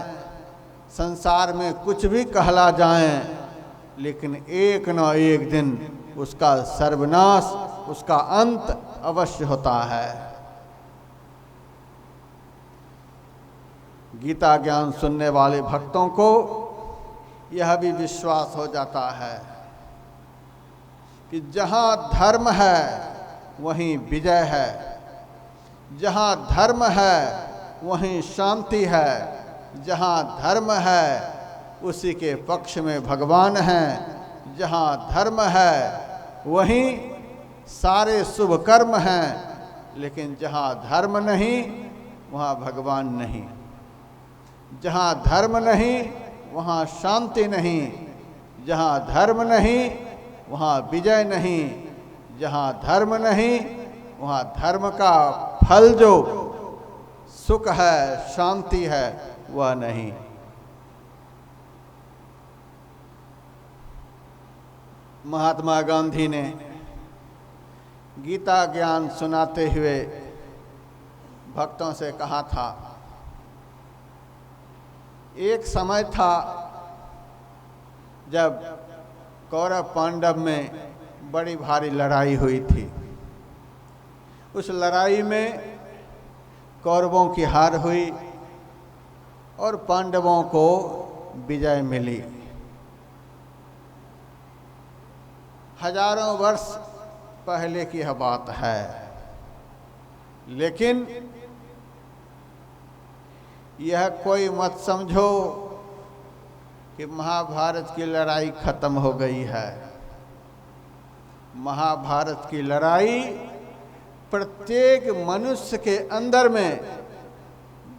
संसार में कुछ भी कहला जाएं, लेकिन एक न एक दिन उसका सर्वनाश, उसका अंत अवश्य होता है। गीता ज्ञान सुनने वाले भक्तों को यह भी विश्वास हो जाता है कि जहाँ धर्म है वहीं विजय है, जहाँ धर्म है वहीं शांति है, जहाँ धर्म है उसी के पक्ष में भगवान हैं, जहाँ धर्म है वहीं सारे शुभ कर्म हैं। लेकिन जहाँ धर्म नहीं वहाँ भगवान नहीं, जहाँ धर्म नहीं वहाँ शांति नहीं, जहाँ धर्म नहीं वहाँ विजय नहीं, जहाँ धर्म नहीं वहाँ धर्म का फल जो सुख है, शांति है, वह नहीं। महात्मा गांधी ने गीता ज्ञान सुनाते हुए भक्तों से कहा था, एक समय था जब कौरव पांडव में बड़ी भारी लड़ाई हुई थी। उस लड़ाई में कौरवों की हार हुई और पांडवों को विजय मिली। हजारों वर्ष पहले की यह बात है, लेकिन यह कोई मत समझो कि महाभारत की लड़ाई खत्म हो गई है। महाभारत की लड़ाई प्रत्येक मनुष्य के अंदर में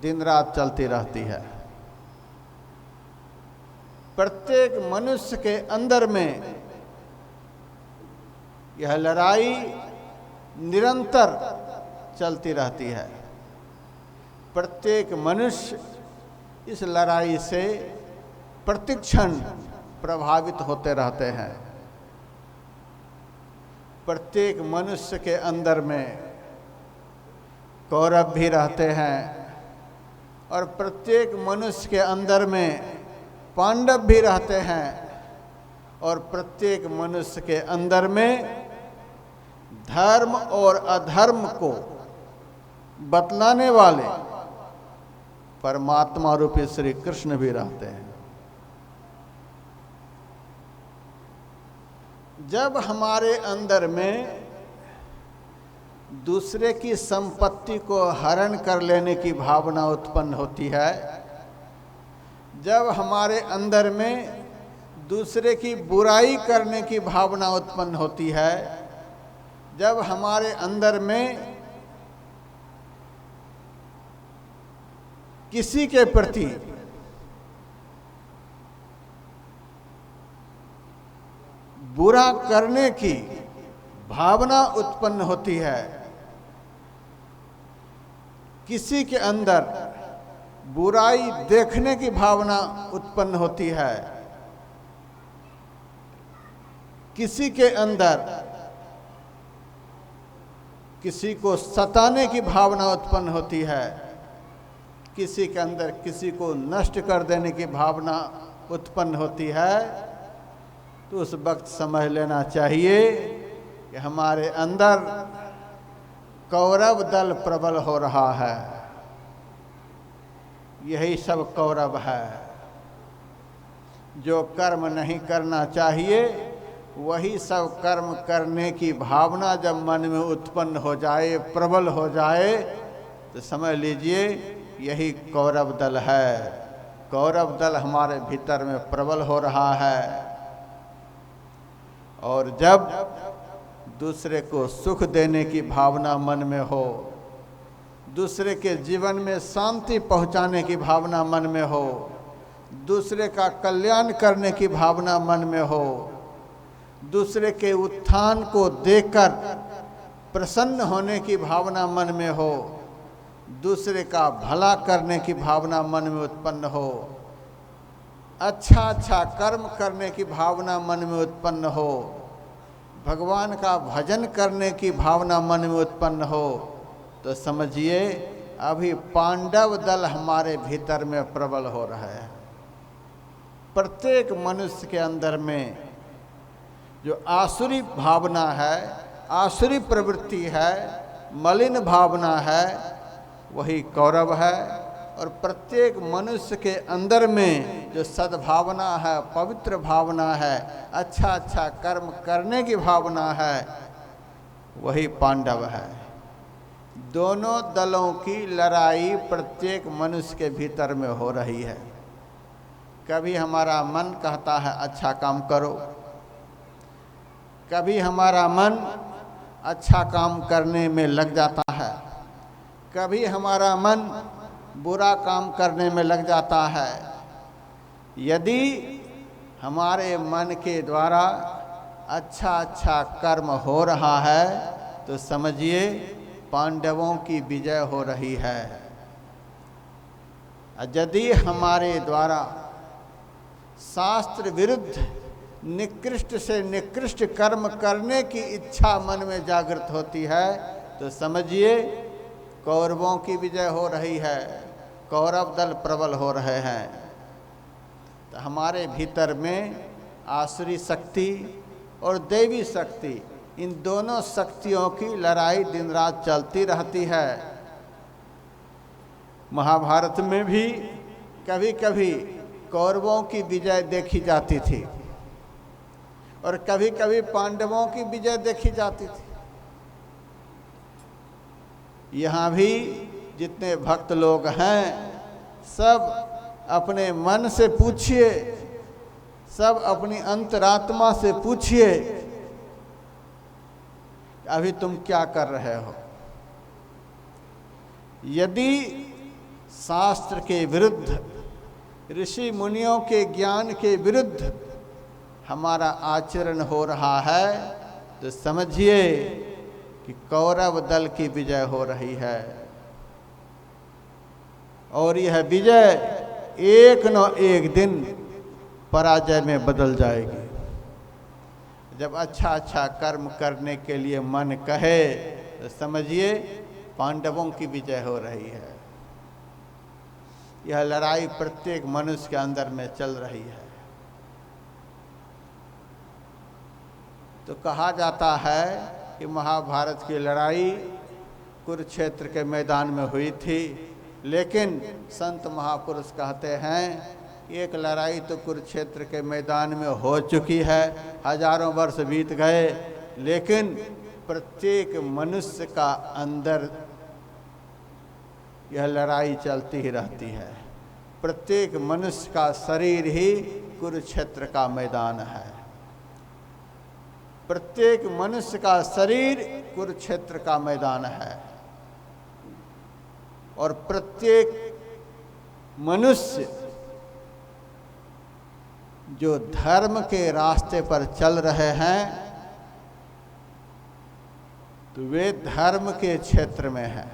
दिन रात चलती रहती है। प्रत्येक मनुष्य के अंदर में यह लड़ाई निरंतर चलती रहती है। प्रत्येक मनुष्य इस लड़ाई से प्रतिक्षण प्रभावित होते रहते हैं। प्रत्येक मनुष्य के अंदर में कौरव भी रहते हैं और प्रत्येक मनुष्य के अंदर में पांडव भी रहते हैं और प्रत्येक मनुष्य के अंदर में धर्म और अधर्म को बतलाने वाले परमात्मा रूपी श्री कृष्ण भी रहते हैं। जब हमारे अंदर में दूसरे की संपत्ति को हरण कर लेने की भावना उत्पन्न होती है, जब हमारे अंदर में दूसरे की बुराई करने की भावना उत्पन्न होती है, जब हमारे अंदर में किसी के प्रति बुरा करने की भावना उत्पन्न होती है, किसी के अंदर बुराई देखने की भावना उत्पन्न होती है, किसी के अंदर किसी को सताने की भावना उत्पन्न होती है, किसी के अंदर किसी को नष्ट कर देने की भावना उत्पन्न होती है, तो उस वक्त समझ लेना चाहिए कि हमारे अंदर कौरव दल प्रबल हो रहा है। यही सब कौरव है। जो कर्म नहीं करना चाहिए वही सब कर्म करने की भावना जब मन में उत्पन्न हो जाए, प्रबल हो जाए, तो समझ लीजिए यही कौरव दल है। कौरव दल हमारे भीतर में प्रबल हो रहा है। और जब दूसरे को सुख देने की भावना मन में हो, दूसरे के जीवन में शांति पहुंचाने की भावना मन में हो, दूसरे का कल्याण करने की भावना मन में हो, दूसरे के उत्थान को देखकर प्रसन्न होने की भावना मन में हो, दूसरे का भला करने की भावना मन में उत्पन्न हो, अच्छा अच्छा कर्म करने की भावना मन में उत्पन्न हो, भगवान का भजन करने की भावना मन में उत्पन्न हो, तो समझिए अभी पांडव दल हमारे भीतर में प्रबल हो रहा है। प्रत्येक मनुष्य के अंदर में जो आसुरी भावना है, आसुरी प्रवृत्ति है, मलिन भावना है, वही कौरव है, और प्रत्येक मनुष्य के अंदर में जो सद्भावना है, पवित्र भावना है, अच्छा अच्छा कर्म करने की भावना है, वही पांडव है। दोनों दलों की लड़ाई प्रत्येक मनुष्य के भीतर में हो रही है। कभी हमारा मन कहता है अच्छा काम करो, कभी हमारा मन अच्छा काम करने में लग जाता है, कभी हमारा मन बुरा काम करने में लग जाता है। यदि हमारे मन के द्वारा अच्छा अच्छा कर्म हो रहा है तो समझिए पांडवों की विजय हो रही है। यदि हमारे द्वारा शास्त्र विरुद्ध निकृष्ट से निकृष्ट कर्म करने की इच्छा मन में जागृत होती है तो समझिए कौरवों की विजय हो रही है, कौरव दल प्रबल हो रहे हैं। तो हमारे भीतर में आसुरी शक्ति और दैवी शक्ति, इन दोनों शक्तियों की लड़ाई दिन रात चलती रहती है। महाभारत में भी कभी कभी कौरवों की विजय देखी जाती थी और कभी कभी पांडवों की विजय देखी जाती थी। यहाँ भी जितने भक्त लोग हैं सब अपने मन से पूछिए, सब अपनी अंतरात्मा से पूछिए, अभी तुम क्या कर रहे हो। यदि शास्त्र के विरुद्ध, ऋषि मुनियों के ज्ञान के विरुद्ध हमारा आचरण हो रहा है तो समझिए कि कौरव दल की विजय हो रही है और यह विजय एक न एक दिन पराजय में बदल जाएगी। जब अच्छा अच्छा कर्म करने के लिए मन कहे तो समझिए पांडवों की विजय हो रही है। यह लड़ाई प्रत्येक मनुष्य के अंदर में चल रही है। तो कहा जाता है कि महाभारत की लड़ाई कुरुक्षेत्र के मैदान में हुई थी, लेकिन संत महापुरुष कहते हैं एक लड़ाई तो कुरुक्षेत्र के मैदान में हो चुकी है, हजारों वर्ष बीत गए, लेकिन प्रत्येक मनुष्य का अंदर यह लड़ाई चलती ही रहती है। प्रत्येक मनुष्य का शरीर ही कुरुक्षेत्र का मैदान है। प्रत्येक मनुष्य का शरीर कुरुक्षेत्र का मैदान है और प्रत्येक मनुष्य जो धर्म के रास्ते पर चल रहे हैं तो वे धर्म के क्षेत्र में है।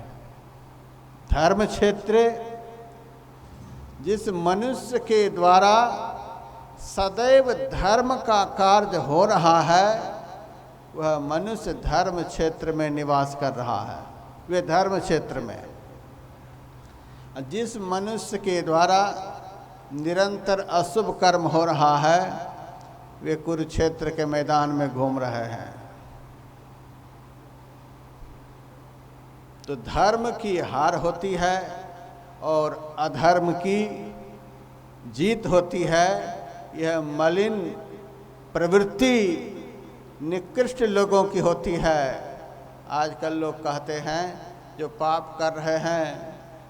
धर्म क्षेत्र जिस मनुष्य के द्वारा सदैव धर्म का कार्य हो रहा है वह मनुष्य धर्म क्षेत्र में निवास कर रहा है। वे धर्म क्षेत्र में, जिस मनुष्य के द्वारा निरंतर अशुभ कर्म हो रहा है वे कुरुक्षेत्र के मैदान में घूम रहे हैं। तो धर्म की हार होती है और अधर्म की जीत होती है। यह मलिन प्रवृत्ति निकृष्ट लोगों की होती है। आजकल लोग कहते हैं जो पाप कर रहे हैं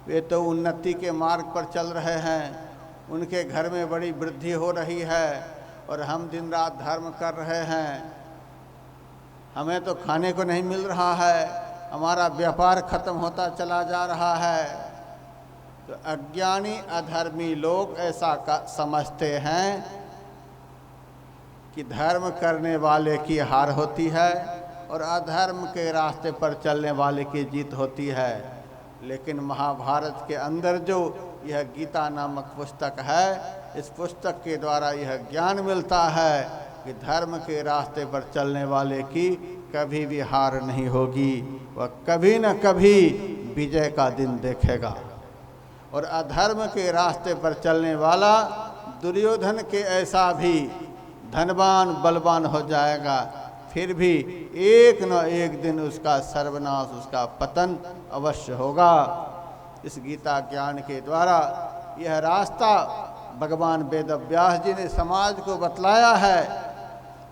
वे तो उन्नति के मार्ग पर चल रहे हैं, उनके घर में बड़ी वृद्धि हो रही है और हम दिन रात धर्म कर रहे हैं, हमें तो खाने को नहीं मिल रहा है, हमारा व्यापार खत्म होता चला जा रहा है। तो अज्ञानी अधर्मी लोग ऐसा समझते हैं कि धर्म करने वाले की हार होती है और अधर्म के रास्ते पर चलने वाले की जीत होती है। लेकिन महाभारत के अंदर जो यह गीता नामक पुस्तक है, इस पुस्तक के द्वारा यह ज्ञान मिलता है कि धर्म के रास्ते पर चलने वाले की कभी भी हार नहीं होगी, वह कभी न कभी विजय का दिन देखेगा। और अधर्म के रास्ते पर चलने वाला दुर्योधन के ऐसा भी धनवान बलवान हो जाएगा, फिर भी एक न एक दिन उसका सर्वनाश, उसका पतन अवश्य होगा। इस गीता ज्ञान के द्वारा यह रास्ता भगवान वेद व्यास जी ने समाज को बतलाया है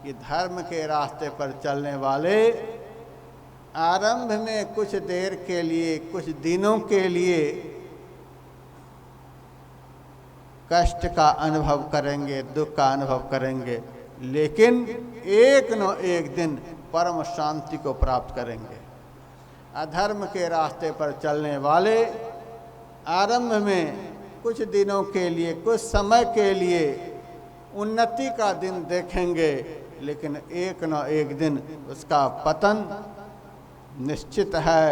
कि धर्म के रास्ते पर चलने वाले आरंभ में कुछ देर के लिए, कुछ दिनों के लिए कष्ट का अनुभव करेंगे, दुख का अनुभव करेंगे, लेकिन एक न एक दिन परम शांति को प्राप्त करेंगे। अधर्म के रास्ते पर चलने वाले आरंभ में कुछ दिनों के लिए, कुछ समय के लिए उन्नति का दिन देखेंगे, लेकिन एक न एक दिन उसका पतन निश्चित है,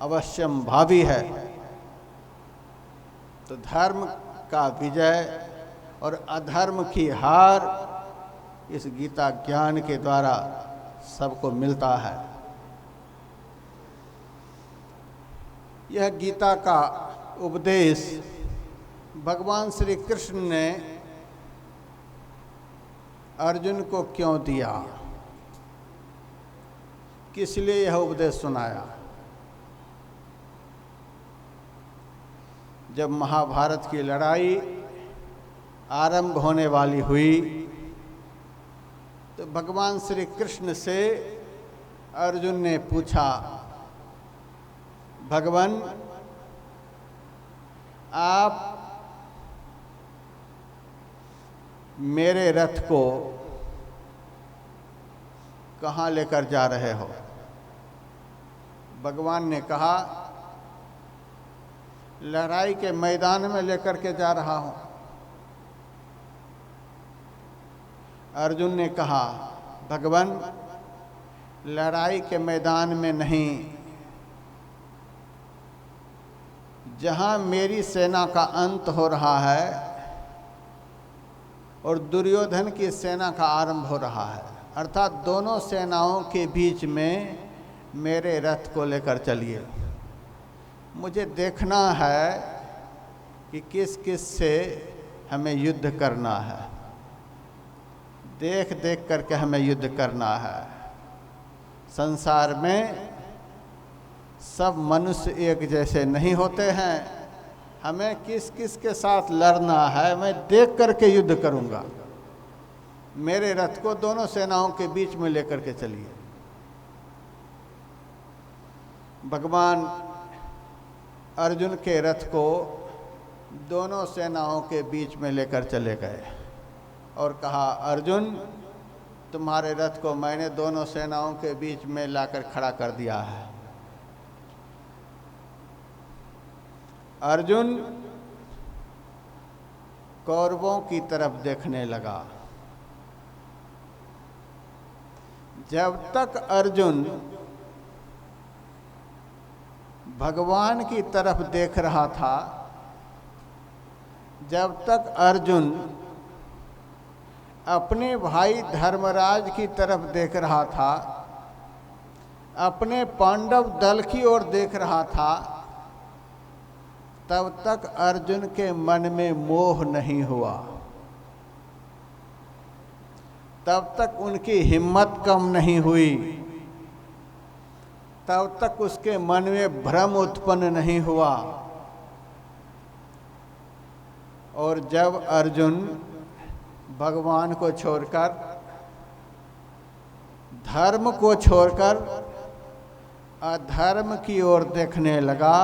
अवश्यम भावी है। तो धर्म का विजय और अधर्म की हार इस गीता ज्ञान के द्वारा सबको मिलता है। यह गीता का उपदेश भगवान श्री कृष्ण ने अर्जुन को क्यों दिया, किस लिए यह उपदेश सुनाया? जब महाभारत की लड़ाई आरंभ होने वाली हुई तो भगवान श्री कृष्ण से अर्जुन ने पूछा, भगवान आप मेरे रथ को कहाँ लेकर जा रहे हो? भगवान ने कहा, लड़ाई के मैदान में लेकर के जा रहा हूं। अर्जुन ने कहा, भगवान लड़ाई के मैदान में नहीं, जहां मेरी सेना का अंत हो रहा है और दुर्योधन की सेना का आरंभ हो रहा है, अर्थात दोनों सेनाओं के बीच में मेरे रथ को लेकर चलिए। मुझे देखना है कि किस किस से हमें युद्ध करना है, देख देख करके हमें युद्ध करना है। संसार में सब मनुष्य एक जैसे नहीं होते हैं, हमें किस किस के साथ लड़ना है मैं देख करके युद्ध करूंगा। मेरे रथ को दोनों सेनाओं के बीच में लेकर के चलिए। भगवान अर्जुन के रथ को दोनों सेनाओं के बीच में लेकर चले गए और कहा, अर्जुन तुम्हारे रथ को मैंने दोनों सेनाओं के बीच में लाकर खड़ा कर दिया है। अर्जुन कौरवों की तरफ देखने लगा। जब तक अर्जुन भगवान की तरफ देख रहा था, जब तक अर्जुन अपने भाई धर्मराज की तरफ देख रहा था, अपने पांडव दल की ओर देख रहा था, तब तक अर्जुन के मन में मोह नहीं हुआ, तब तक उनकी हिम्मत कम नहीं हुई, तब तक उसके मन में भ्रम उत्पन्न नहीं हुआ। और जब अर्जुन भगवान को छोड़कर, धर्म को छोड़कर अधर्म की ओर देखने लगा,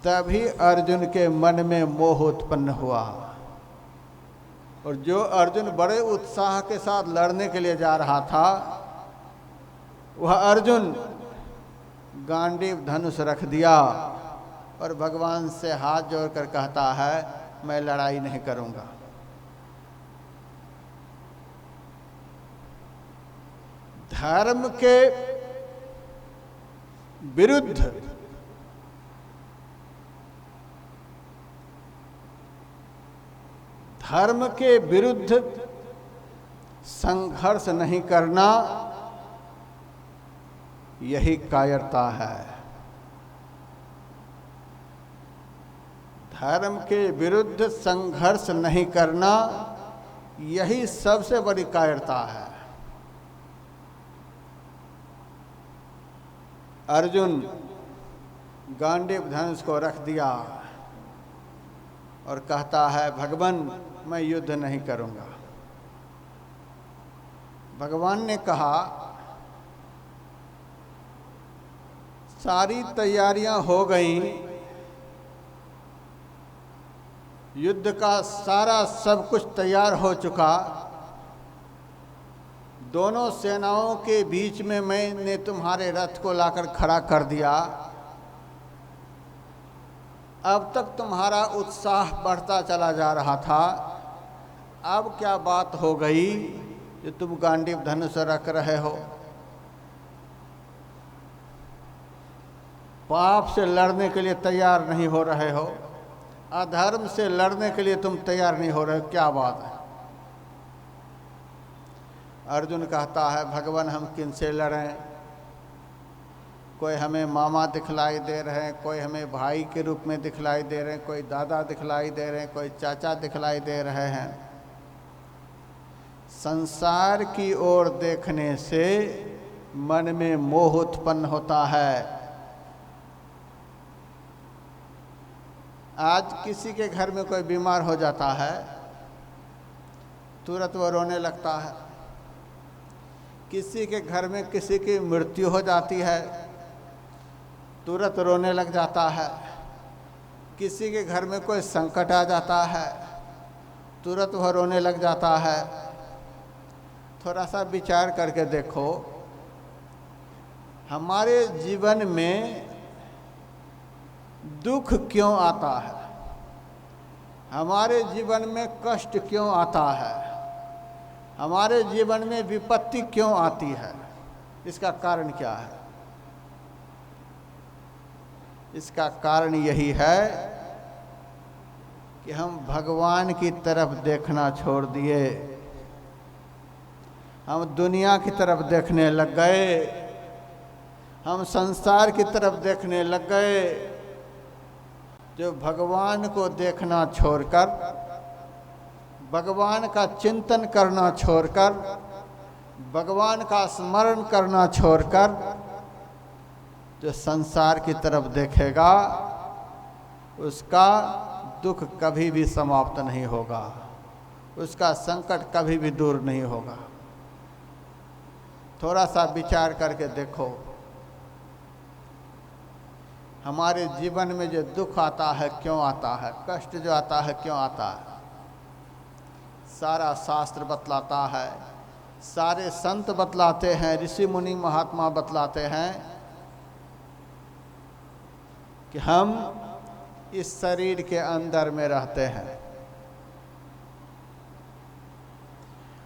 तभी अर्जुन के मन में मोह उत्पन्न हुआ। और जो अर्जुन बड़े उत्साह के साथ लड़ने के लिए जा रहा था, वह अर्जुन गांडीव धनुष रख दिया और भगवान से हाथ जोड़कर कहता है, मैं लड़ाई नहीं करूंगा। धर्म के विरुद्ध धर्म के विरुद्ध संघर्ष नहीं करना, यही कायरता है। धर्म के विरुद्ध संघर्ष नहीं करना, यही सबसे बड़ी कायरता है। अर्जुन गांडीव धनुष को रख दिया और कहता है भगवान मैं युद्ध नहीं करूंगा। भगवान ने कहा सारी तैयारियां हो गई, युद्ध का सारा सब कुछ तैयार हो चुका, दोनों सेनाओं के बीच में मैंने तुम्हारे रथ को लाकर खड़ा कर दिया। अब तक तुम्हारा उत्साह बढ़ता चला जा रहा था, अब क्या बात हो गई जो तुम गांडीव धनुष रख रहे हो? पाप से लड़ने के लिए तैयार नहीं हो रहे हो, अधर्म से लड़ने के लिए तुम तैयार नहीं हो रहे हो, क्या बात है? अर्जुन कहता है भगवान हम किन से लड़ें? कोई हमें मामा दिखलाई दे रहे हैं, कोई हमें भाई के रूप में दिखलाई दे रहे हैं, कोई दादा दिखलाई दे रहे हैं, कोई चाचा दिखलाई दे रहे हैं। संसार की ओर देखने से मन में मोह उत्पन्न होता है। आज किसी के घर में कोई बीमार हो जाता है, तुरंत वो रोने लगता है। किसी के घर में किसी की मृत्यु हो जाती है, तुरंत रोने लग जाता है। किसी के घर में कोई संकट आ जाता है, तुरंत वह रोने लग जाता है। थोड़ा सा विचार करके देखो, हमारे जीवन में दुख क्यों आता है? हमारे जीवन में कष्ट क्यों आता है? हमारे जीवन में विपत्ति क्यों आती है? इसका कारण क्या है? इसका कारण यही है कि हम भगवान की तरफ देखना छोड़ दिए, हम दुनिया की तरफ देखने लग गए, हम संसार की तरफ देखने लग गए। जो भगवान को देखना छोड़कर, भगवान का चिंतन करना छोड़कर, भगवान का स्मरण करना छोड़कर जो संसार की तरफ देखेगा, उसका दुख कभी भी समाप्त नहीं होगा, उसका संकट कभी भी दूर नहीं होगा। थोड़ा सा विचार करके देखो, हमारे जीवन में जो दुख आता है क्यों आता है, कष्ट जो आता है क्यों आता है? सारा शास्त्र बतलाता है, सारे संत बतलाते हैं, ऋषि मुनि महात्मा बतलाते हैं कि हम इस शरीर के अंदर में रहते हैं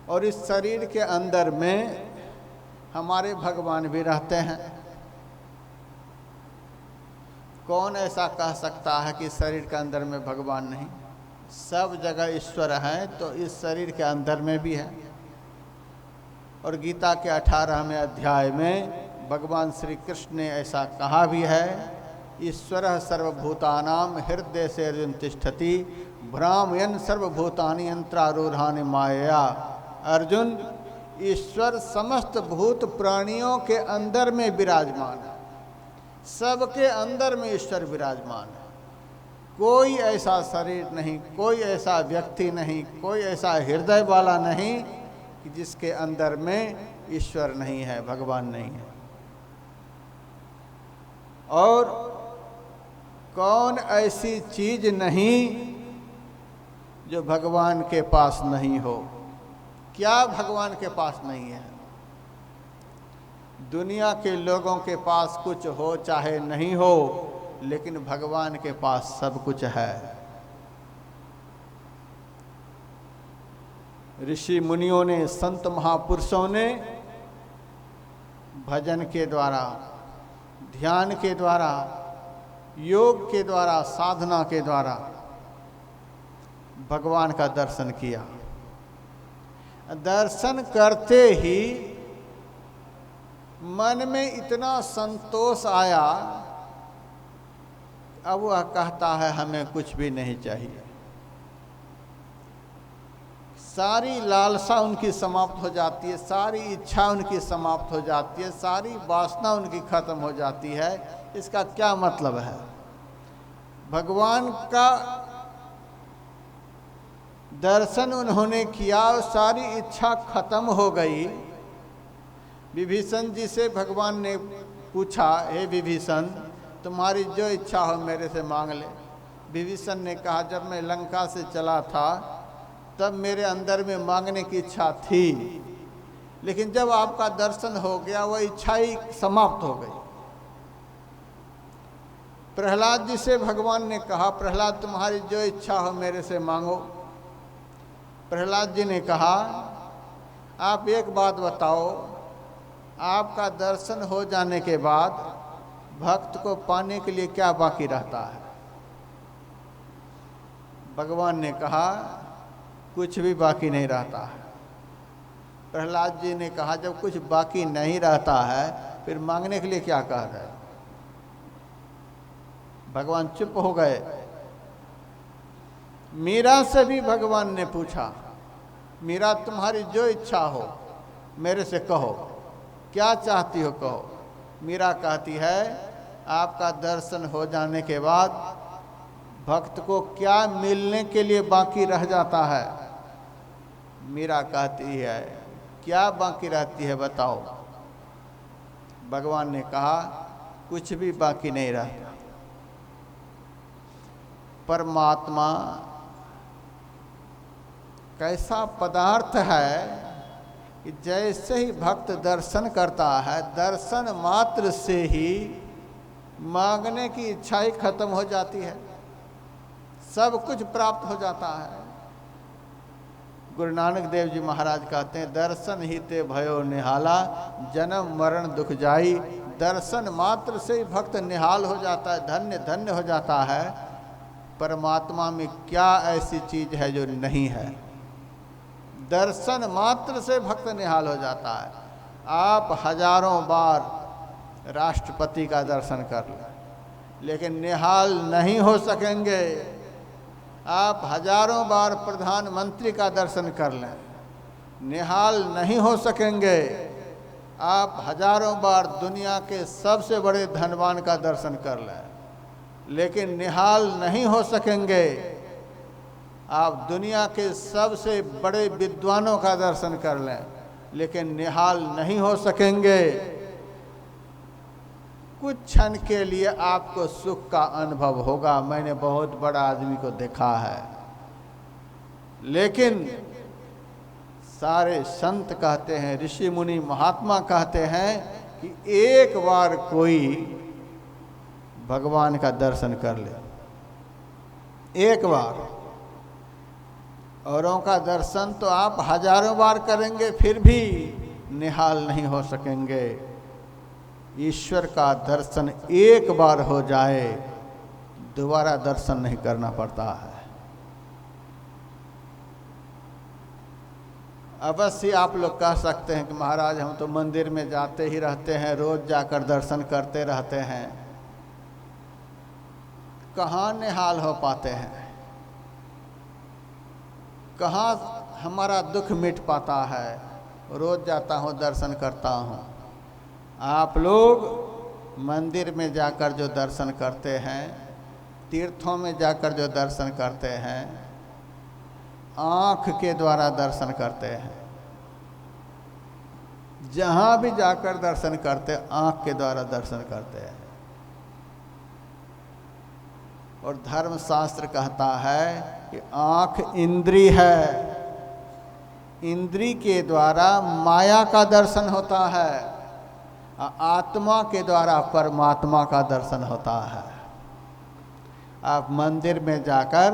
और इस शरीर के अंदर में हमारे भगवान भी रहते हैं। कौन ऐसा कह सकता है कि शरीर के अंदर में भगवान नहीं? सब जगह ईश्वर हैं, तो इस शरीर के अंदर में भी है। और गीता के 18वें अध्याय में भगवान श्री कृष्ण ने ऐसा कहा भी है, ईश्वरः सर्वभूतानां हृदय से अर्जुन तिष्ठति भ्रामयन् सर्वभूतानि यंत्रारूढ़ानि मायया। अर्जुन, ईश्वर समस्त भूत प्राणियों के अंदर में विराजमान है, सबके अंदर में ईश्वर विराजमान है। कोई ऐसा शरीर नहीं, कोई ऐसा व्यक्ति नहीं, कोई ऐसा हृदय वाला नहीं कि जिसके अंदर में ईश्वर नहीं है, भगवान नहीं है। और कौन ऐसी चीज नहीं जो भगवान के पास नहीं हो? क्या भगवान के पास नहीं है? दुनिया के लोगों के पास कुछ हो चाहे नहीं हो, लेकिन भगवान के पास सब कुछ है। ऋषि मुनियों ने, संत महापुरुषों ने भजन के द्वारा, ध्यान के द्वारा, योग के द्वारा, साधना के द्वारा भगवान का दर्शन किया। दर्शन करते ही मन में इतना संतोष आया, अब वह कहता है हमें कुछ भी नहीं चाहिए। सारी लालसा उनकी समाप्त हो जाती है, सारी इच्छा उनकी समाप्त हो जाती है, सारी वासना उनकी खत्म हो जाती है। इसका क्या मतलब है? भगवान का दर्शन उन्होंने किया और सारी इच्छा खत्म हो गई। विभीषण जी से भगवान ने पूछा, हे विभीषण, तुम्हारी जो इच्छा हो मेरे से मांग ले। विभीषण ने कहा, जब मैं लंका से चला था तब मेरे अंदर में मांगने की इच्छा थी, लेकिन जब आपका दर्शन हो गया वह इच्छा ही समाप्त हो गई। प्रहलाद जी से भगवान ने कहा, प्रहलाद, तुम्हारी जो इच्छा हो मेरे से मांगो। प्रहलाद जी ने कहा, आप एक बात बताओ, आपका दर्शन हो जाने के बाद भक्त को पाने के लिए क्या बाकी रहता है? भगवान ने कहा, कुछ भी बाकी नहीं रहता है। प्रहलाद जी ने कहा, जब कुछ बाकी नहीं रहता है फिर मांगने के लिए क्या कह रहे? भगवान चुप हो गए। मीरा से भी भगवान ने पूछा, मीरा, तुम्हारी जो इच्छा हो मेरे से कहो, क्या चाहती हो कहो। मीरा कहती है, आपका दर्शन हो जाने के बाद भक्त को क्या मिलने के लिए बाकी रह जाता है? मीरा कहती है, क्या बाकी रहती है बताओ। भगवान ने कहा, कुछ भी बाकी नहीं रहता। परमात्मा कैसा पदार्थ है कि जैसे ही भक्त दर्शन करता है, दर्शन मात्र से ही मांगने की इच्छा ही खत्म हो जाती है, सब कुछ प्राप्त हो जाता है। गुरु नानक देव जी महाराज कहते हैं, दर्शन ही ते भयो निहाला, जन्म मरण दुख जाई। दर्शन मात्र से ही भक्त निहाल हो जाता है, धन्य धन्य हो जाता है। परमात्मा में क्या ऐसी चीज है जो नहीं है? दर्शन मात्र से भक्त निहाल हो जाता है। आप हजारों बार राष्ट्रपति का दर्शन कर लें लेकिन निहाल नहीं हो सकेंगे। आप हजारों बार प्रधानमंत्री का दर्शन कर लें, निहाल नहीं हो सकेंगे। आप हजारों बार दुनिया के सबसे बड़े धनवान का दर्शन कर लें लेकिन निहाल नहीं हो सकेंगे। आप दुनिया के सबसे बड़े विद्वानों का दर्शन कर लें लेकिन निहाल नहीं हो सकेंगे। कुछ क्षण के लिए आपको सुख का अनुभव होगा। मैंने बहुत बड़ा आदमी को देखा है, लेकिन सारे संत कहते हैं, ऋषि मुनि महात्मा कहते हैं कि एक बार कोई भगवान का दर्शन कर ले, एक बार। औरों का दर्शन तो आप हजारों बार करेंगे फिर भी निहाल नहीं हो सकेंगे। ईश्वर का दर्शन एक बार हो जाए, दोबारा दर्शन नहीं करना पड़ता है। अवश्य आप लोग कह सकते हैं कि महाराज हम तो मंदिर में जाते ही रहते हैं, रोज जाकर दर्शन करते रहते हैं, कहाँ निहाल हो पाते हैं, कहाँ हमारा दुख मिट पाता है। रोज जाता हूँ, दर्शन करता हूँ। आप लोग मंदिर में जाकर जो दर्शन करते हैं, तीर्थों में जाकर जो दर्शन करते हैं, आँख के द्वारा दर्शन करते हैं। जहाँ भी जाकर दर्शन करते आँख के द्वारा दर्शन करते हैं। और धर्मशास्त्र कहता है कि आँख इंद्री है, इंद्री के द्वारा माया का दर्शन होता है, आत्मा के द्वारा परमात्मा का दर्शन होता है। आप मंदिर में जाकर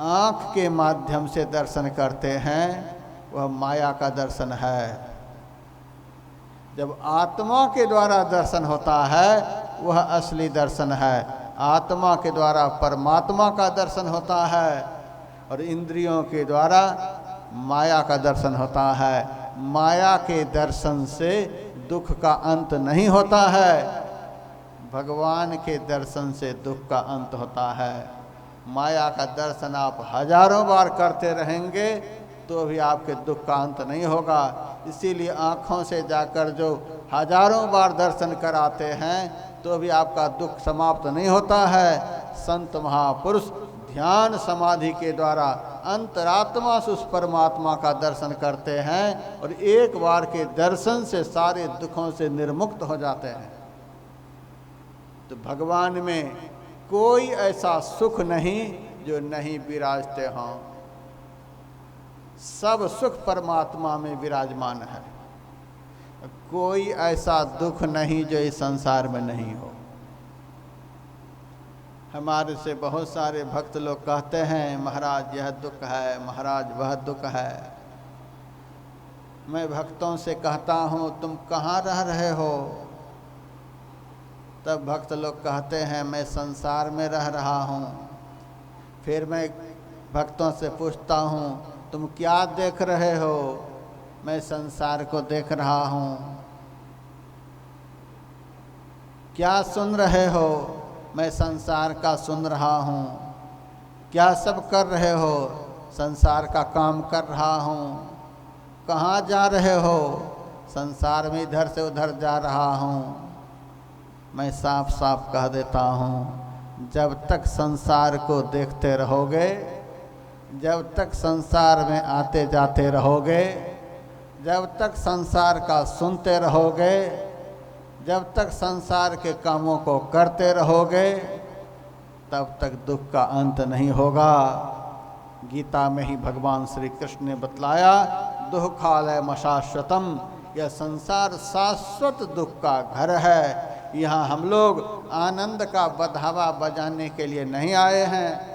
आँख के माध्यम से दर्शन करते हैं, वह माया का दर्शन है। जब आत्मा के द्वारा दर्शन होता है वह असली दर्शन है। आत्मा के द्वारा परमात्मा का दर्शन होता है और इंद्रियों के द्वारा माया का दर्शन होता है। माया के दर्शन से दुख का अंत नहीं होता है, भगवान के दर्शन से दुख का अंत होता है। माया का दर्शन आप हजारों बार करते रहेंगे तो भी आपके दुख का अंत नहीं होगा। इसीलिए आँखों से जाकर जो हजारों बार दर्शन कराते हैं तो भी आपका दुख समाप्त नहीं होता है। संत महापुरुष ध्यान समाधि के द्वारा अंतरात्मा से उस परमात्मा का दर्शन करते हैं और एक बार के दर्शन से सारे दुखों से निर्मुक्त हो जाते हैं। तो भगवान में कोई ऐसा सुख नहीं जो नहीं विराजते हों। सब सुख परमात्मा में विराजमान है। कोई ऐसा दुख नहीं जो इस संसार में नहीं हो। हमारे से बहुत सारे भक्त लोग कहते हैं महाराज यह दुख है, महाराज वह दुख है। मैं भक्तों से कहता हूँ तुम कहाँ रह रहे हो? तब भक्त लोग कहते हैं मैं संसार में रह रहा हूँ। फिर मैं भक्तों से पूछता हूँ तुम क्या देख रहे हो? मैं संसार को देख रहा हूँ। क्या सुन रहे हो? मैं संसार का सुन रहा हूँ। क्या सब कर रहे हो? संसार का काम कर रहा हूँ। कहाँ जा रहे हो? संसार में इधर से उधर जा रहा हूँ। मैं साफ साफ कह देता हूँ जब तक संसार को देखते रहोगे, जब तक संसार में आते जाते रहोगे, जब तक संसार का सुनते रहोगे, जब तक संसार के कामों को करते रहोगे, तब तक दुख का अंत नहीं होगा। गीता में ही भगवान श्री कृष्ण ने बतलाया दुःखालय शाश्वतम, यह संसार शाश्वत दुख का घर है। यहाँ हम लोग आनंद का बधावा बजाने के लिए नहीं आए हैं।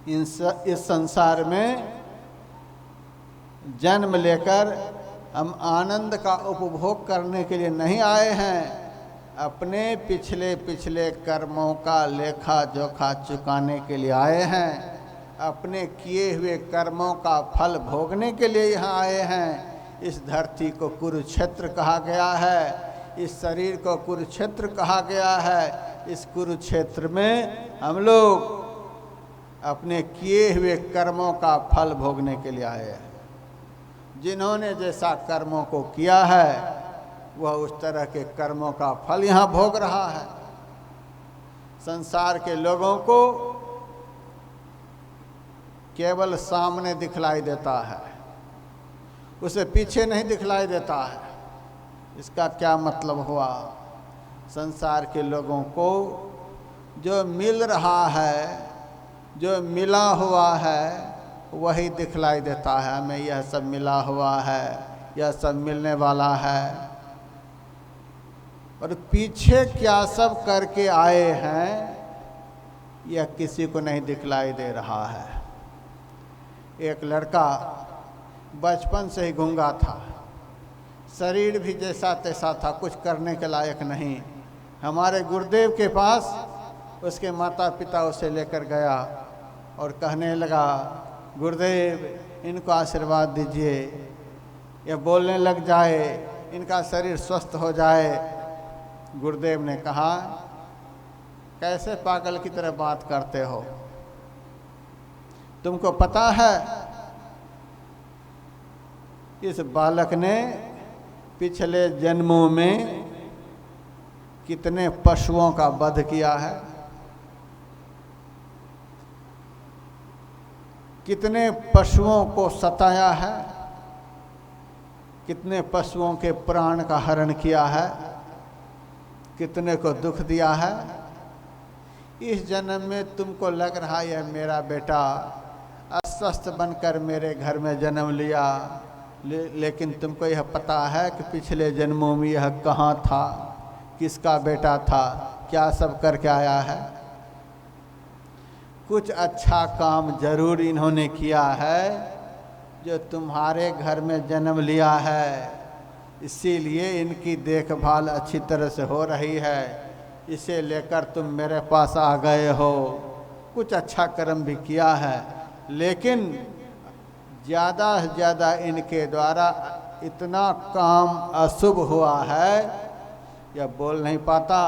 इस संसार में जन्म लेकर हम आनंद का उपभोग करने के लिए नहीं आए हैं। अपने पिछले पिछले कर्मों का लेखा जोखा चुकाने के लिए आए हैं। अपने किए हुए कर्मों का फल भोगने के लिए यहाँ आए हैं। इस धरती को कुरुक्षेत्र कहा गया है, इस शरीर को कुरुक्षेत्र कहा गया है। इस कुरुक्षेत्र में हम लोग अपने किए हुए कर्मों का फल भोगने के लिए आए हैं। जिन्होंने जैसा कर्मों को किया है वह उस तरह के कर्मों का फल यहाँ भोग रहा है। संसार के लोगों को केवल सामने दिखलाई देता है, उसे पीछे नहीं दिखलाई देता है। इसका क्या मतलब हुआ? संसार के लोगों को जो मिल रहा है, जो मिला हुआ है, वही दिखलाई देता है। हमें यह सब मिला हुआ है, यह सब मिलने वाला है, और पीछे क्या सब करके आए हैं यह किसी को नहीं दिखलाई दे रहा है। एक लड़का बचपन से ही गूंगा था, शरीर भी जैसा तैसा था, कुछ करने के लायक नहीं। हमारे गुरुदेव के पास उसके माता पिता उसे लेकर गया और कहने लगा गुरुदेव इनको आशीर्वाद दीजिए, ये बोलने लग जाए, इनका शरीर स्वस्थ हो जाए। गुरुदेव ने कहा कैसे पागल की तरह बात करते हो? तुमको पता है इस बालक ने पिछले जन्मों में कितने पशुओं का वध किया है, कितने पशुओं को सताया है, कितने पशुओं के प्राण का हरण किया है, कितने को दुख दिया है। इस जन्म में तुमको लग रहा है मेरा बेटा अस्वस्थ बनकर मेरे घर में जन्म लिया, लेकिन तुमको यह पता है कि पिछले जन्मों में यह कहाँ था, किसका बेटा था, क्या सब करके आया है। कुछ अच्छा काम जरूर इन्होंने किया है जो तुम्हारे घर में जन्म लिया है, इसीलिए इनकी देखभाल अच्छी तरह से हो रही है, इसे लेकर तुम मेरे पास आ गए हो। कुछ अच्छा कर्म भी किया है, लेकिन ज़्यादा से ज़्यादा इनके द्वारा इतना काम अशुभ हुआ है, यह बोल नहीं पाता,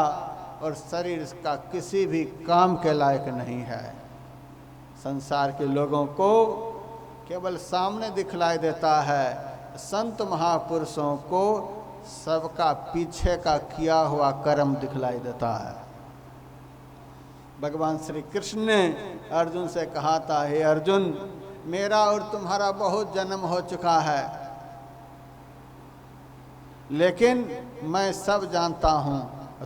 और शरीर का किसी भी काम के लायक नहीं है। संसार के लोगों को केवल सामने दिखलाई देता है, संत महापुरुषों को सबका पीछे का किया हुआ कर्म दिखलाई देता है। भगवान श्री कृष्ण ने अर्जुन से कहा था, हे अर्जुन, मेरा और तुम्हारा बहुत जन्म हो चुका है, लेकिन मैं सब जानता हूं,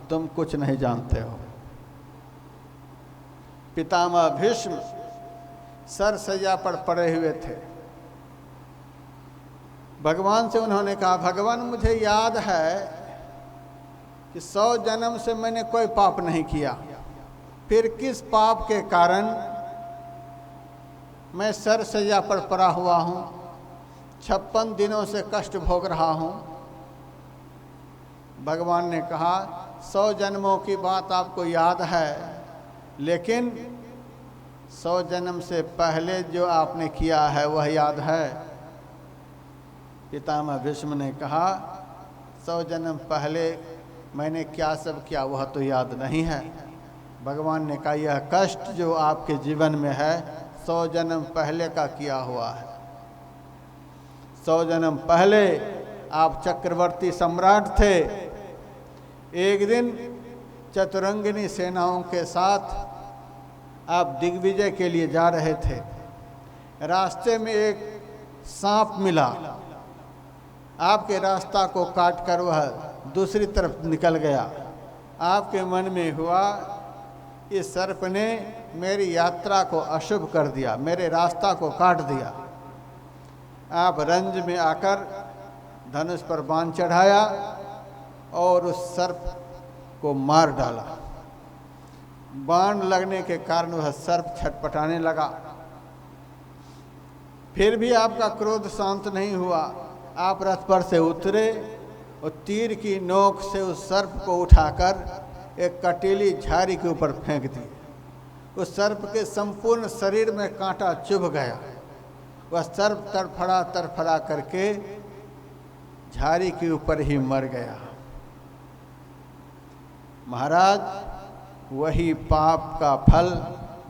तुम कुछ नहीं जानते हो। पितामह भीष्म सरसैया पर पड़े हुए थे। भगवान से उन्होंने कहा, भगवान मुझे याद है कि 100 जन्म से मैंने कोई पाप नहीं किया, फिर किस पाप के कारण मैं सरसैया पर पड़ा हुआ हूं, 56 दिनों से कष्ट भोग रहा हूं। भगवान ने कहा, 100 जन्मों की बात आपको याद है, लेकिन 100 जन्म से पहले जो आपने किया है वह याद है? पितामह भीष्म ने कहा, 100 जन्म पहले मैंने क्या सब किया वह तो याद नहीं है। भगवान ने कहा, यह कष्ट जो आपके जीवन में है 100 जन्म पहले का किया हुआ है। 100 जन्म पहले आप चक्रवर्ती सम्राट थे। एक दिन चतुरंगिनी सेनाओं के साथ आप दिग्विजय के लिए जा रहे थे। रास्ते में एक सांप मिला, आपके रास्ता को काट कर वह दूसरी तरफ निकल गया। आपके मन में हुआ, इस सर्प ने मेरी यात्रा को अशुभ कर दिया, मेरे रास्ता को काट दिया। आप रंज में आकर धनुष पर बाण चढ़ाया और उस सर्प को मार डाला। बाण लगने के कारण वह सर्प छटपटाने लगा। फिर भी आपका क्रोध शांत नहीं हुआ। आप रथ पर से उतरे और तीर की नोक से उस सर्प को उठाकर एक कटीली झाड़ी के ऊपर फेंक दी। उस सर्प के संपूर्ण शरीर में कांटा चुभ गया। वह सर्प तड़फड़ा करके झाड़ी के ऊपर ही मर गया। महाराज, वही पाप का फल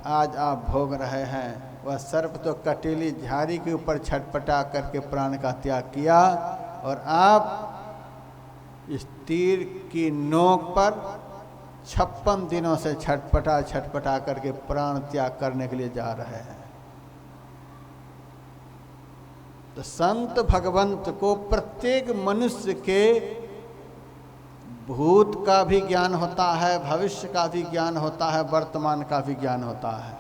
आज आप भोग रहे हैं। वह सर्प तो कटीली झाड़ी के ऊपर छटपटा करके प्राण का त्याग किया, और आप इस तीर की नोक पर 56 दिनों से छटपटा करके प्राण त्याग करने के लिए जा रहे हैं। तो संत भगवंत को प्रत्येक मनुष्य के भूत का भी ज्ञान होता है, भविष्य का भी ज्ञान होता है, वर्तमान का भी ज्ञान होता है,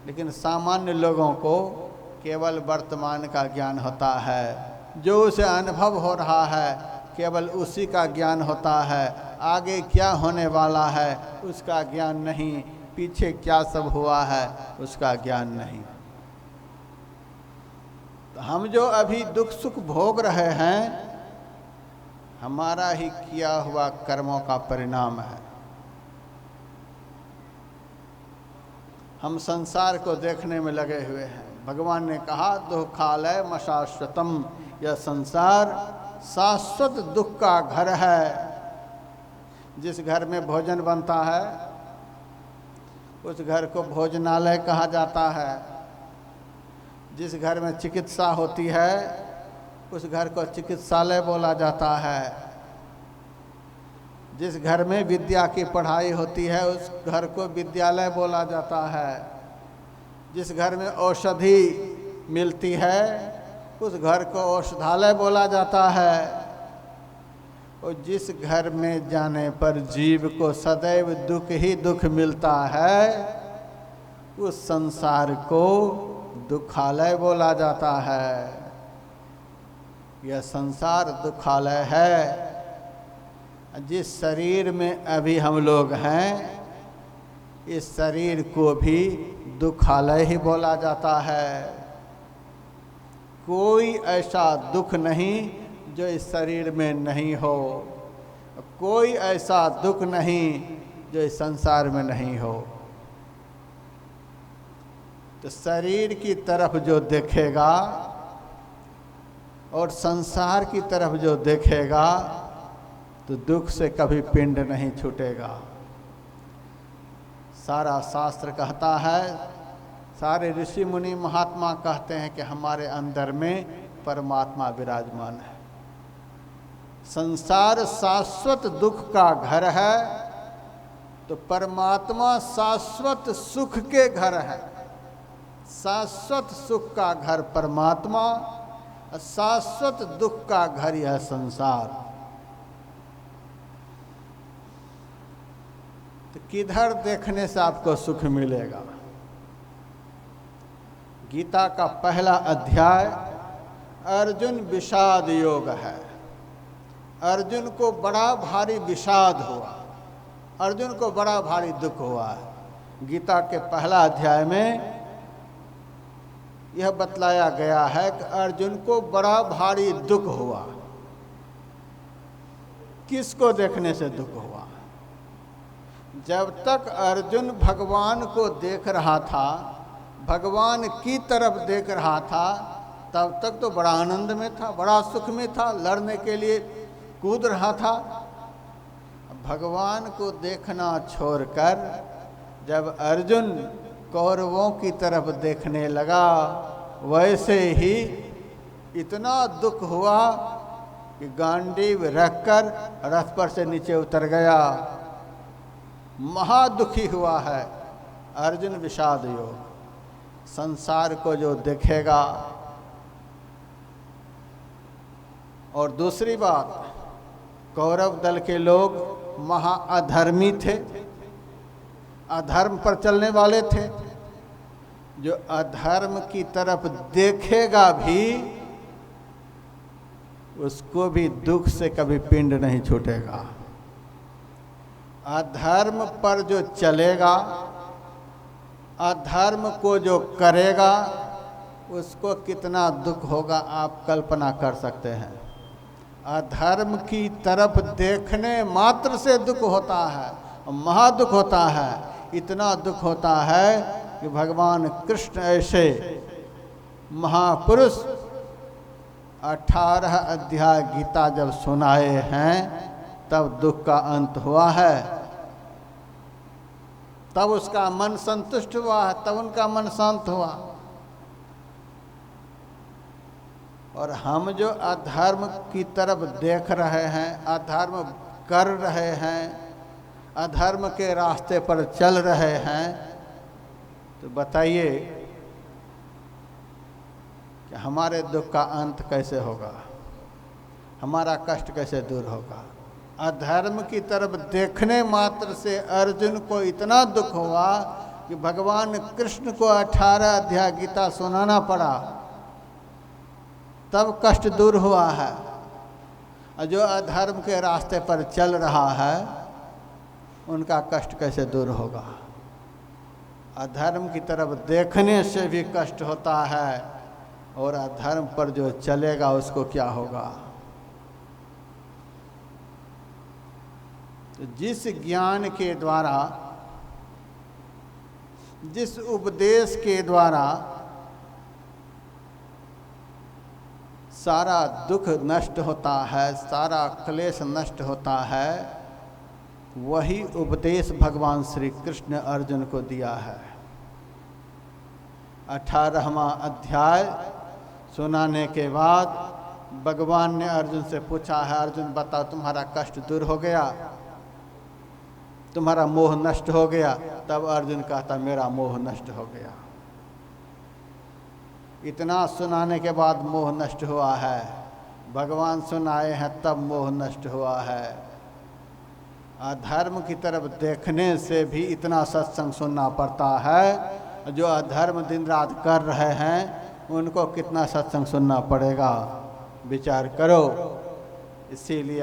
लेकिन सामान्य लोगों को केवल वर्तमान का ज्ञान होता है। जो उसे अनुभव हो रहा है केवल उसी का ज्ञान होता है। आगे क्या होने वाला है उसका ज्ञान नहीं, पीछे क्या सब हुआ है उसका ज्ञान नहीं। तो हम जो अभी दुख सुख भोग रहे हैं, हमारा ही किया हुआ कर्मों का परिणाम है। हम संसार को देखने में लगे हुए हैं। भगवान ने कहा, दुखालय मशाश्वतम, यह संसार शाश्वत दुख का घर है। जिस घर में भोजन बनता है उस घर को भोजनालय कहा जाता है। जिस घर में चिकित्सा होती है उस घर को चिकित्सालय बोला जाता है। जिस घर में विद्या की पढ़ाई होती है उस घर को विद्यालय बोला जाता है। जिस घर में औषधि मिलती है उस घर को औषधालय बोला जाता है। और जिस घर में जाने पर जीव को सदैव दुख ही दुख मिलता है उस संसार को दुखालय बोला जाता है। यह संसार दुखालय है। जिस शरीर में अभी हम लोग हैं, इस शरीर को भी दुखालय ही बोला जाता है। कोई ऐसा दुख नहीं जो इस शरीर में नहीं हो, कोई ऐसा दुख नहीं जो इस संसार में नहीं हो। तो शरीर की तरफ जो देखेगा और संसार की तरफ जो देखेगा तो दुख से कभी पिंड नहीं छूटेगा। सारा शास्त्र कहता है, सारे ऋषि मुनि महात्मा कहते हैं कि हमारे अंदर में परमात्मा विराजमान है। संसार शाश्वत दुख का घर है, तो परमात्मा शाश्वत सुख के घर है। शाश्वत सुख का घर परमात्मा, शाश्वत दुख का घर यह संसार। तो किधर देखने से आपको सुख मिलेगा? गीता का पहला अध्याय अर्जुन विषाद योग है। अर्जुन को बड़ा भारी विषाद हुआ, अर्जुन को बड़ा भारी दुख हुआ है। गीता के पहला अध्याय में यह बतलाया गया है कि अर्जुन को बड़ा भारी दुख हुआ। किसको देखने से दुख हुआ? जब तक अर्जुन भगवान को देख रहा था, भगवान की तरफ देख रहा था, तब तक तो बड़ा आनंद में था, बड़ा सुख में था, लड़ने के लिए कूद रहा था। भगवान को देखना छोड़कर जब अर्जुन कौरवों की तरफ देखने लगा, वैसे ही इतना दुख हुआ कि गांडीव रखकर रथ पर से नीचे उतर गया। महादुखी हुआ है अर्जुन विषाद योग। संसार को जो देखेगा। और दूसरी बात, कौरव दल के लोग महा अधर्मी थे, अधर्म पर चलने वाले थे। जो अधर्म की तरफ देखेगा भी, उसको भी दुख से कभी पिंड नहीं छूटेगा। अधर्म पर जो चलेगा, अधर्म को जो करेगा, उसको कितना दुख होगा आप कल्पना कर सकते हैं। अधर्म की तरफ देखने मात्र से दुख होता है, महादुख होता है। इतना दुख होता है कि भगवान कृष्ण ऐसे महापुरुष 18 अध्याय गीता जब सुनाए हैं, तब दुख का अंत हुआ है, तब उसका मन संतुष्ट हुआ है, तब उनका मन शांत हुआ। और हम जो अधर्म की तरफ देख रहे हैं, अधर्म कर रहे हैं, अधर्म के रास्ते पर चल रहे हैं, तो बताइए कि हमारे दुख का अंत कैसे होगा? हमारा कष्ट कैसे दूर होगा? अधर्म की तरफ देखने मात्र से अर्जुन को इतना दुख हुआ कि भगवान कृष्ण को 18 अध्याय गीता सुनाना पड़ा, तब कष्ट दूर हुआ है। और जो अधर्म के रास्ते पर चल रहा है, उनका कष्ट कैसे दूर होगा? अधर्म की तरफ देखने से भी कष्ट होता है, और अधर्म पर जो चलेगा उसको क्या होगा? तो जिस ज्ञान के द्वारा, जिस उपदेश के द्वारा सारा दुख नष्ट होता है, सारा क्लेश नष्ट होता है, वही उपदेश भगवान श्री कृष्ण अर्जुन को दिया है। 18वां अध्याय सुनाने के बाद भगवान ने अर्जुन से पूछा है, अर्जुन बताओ तुम्हारा कष्ट दूर हो गया, तुम्हारा मोह नष्ट हो गया? तब अर्जुन कहता मेरा मोह नष्ट हो गया। इतना सुनाने के बाद मोह नष्ट हुआ है, भगवान सुनाए हैं तब मोह नष्ट हुआ है। अधर्म की तरफ देखने से भी इतना सत्संग सुनना पड़ता है। जो अधर्म दिन रात कर रहे हैं, उनको कितना सत्संग सुनना पड़ेगा, विचार करो। इसीलिए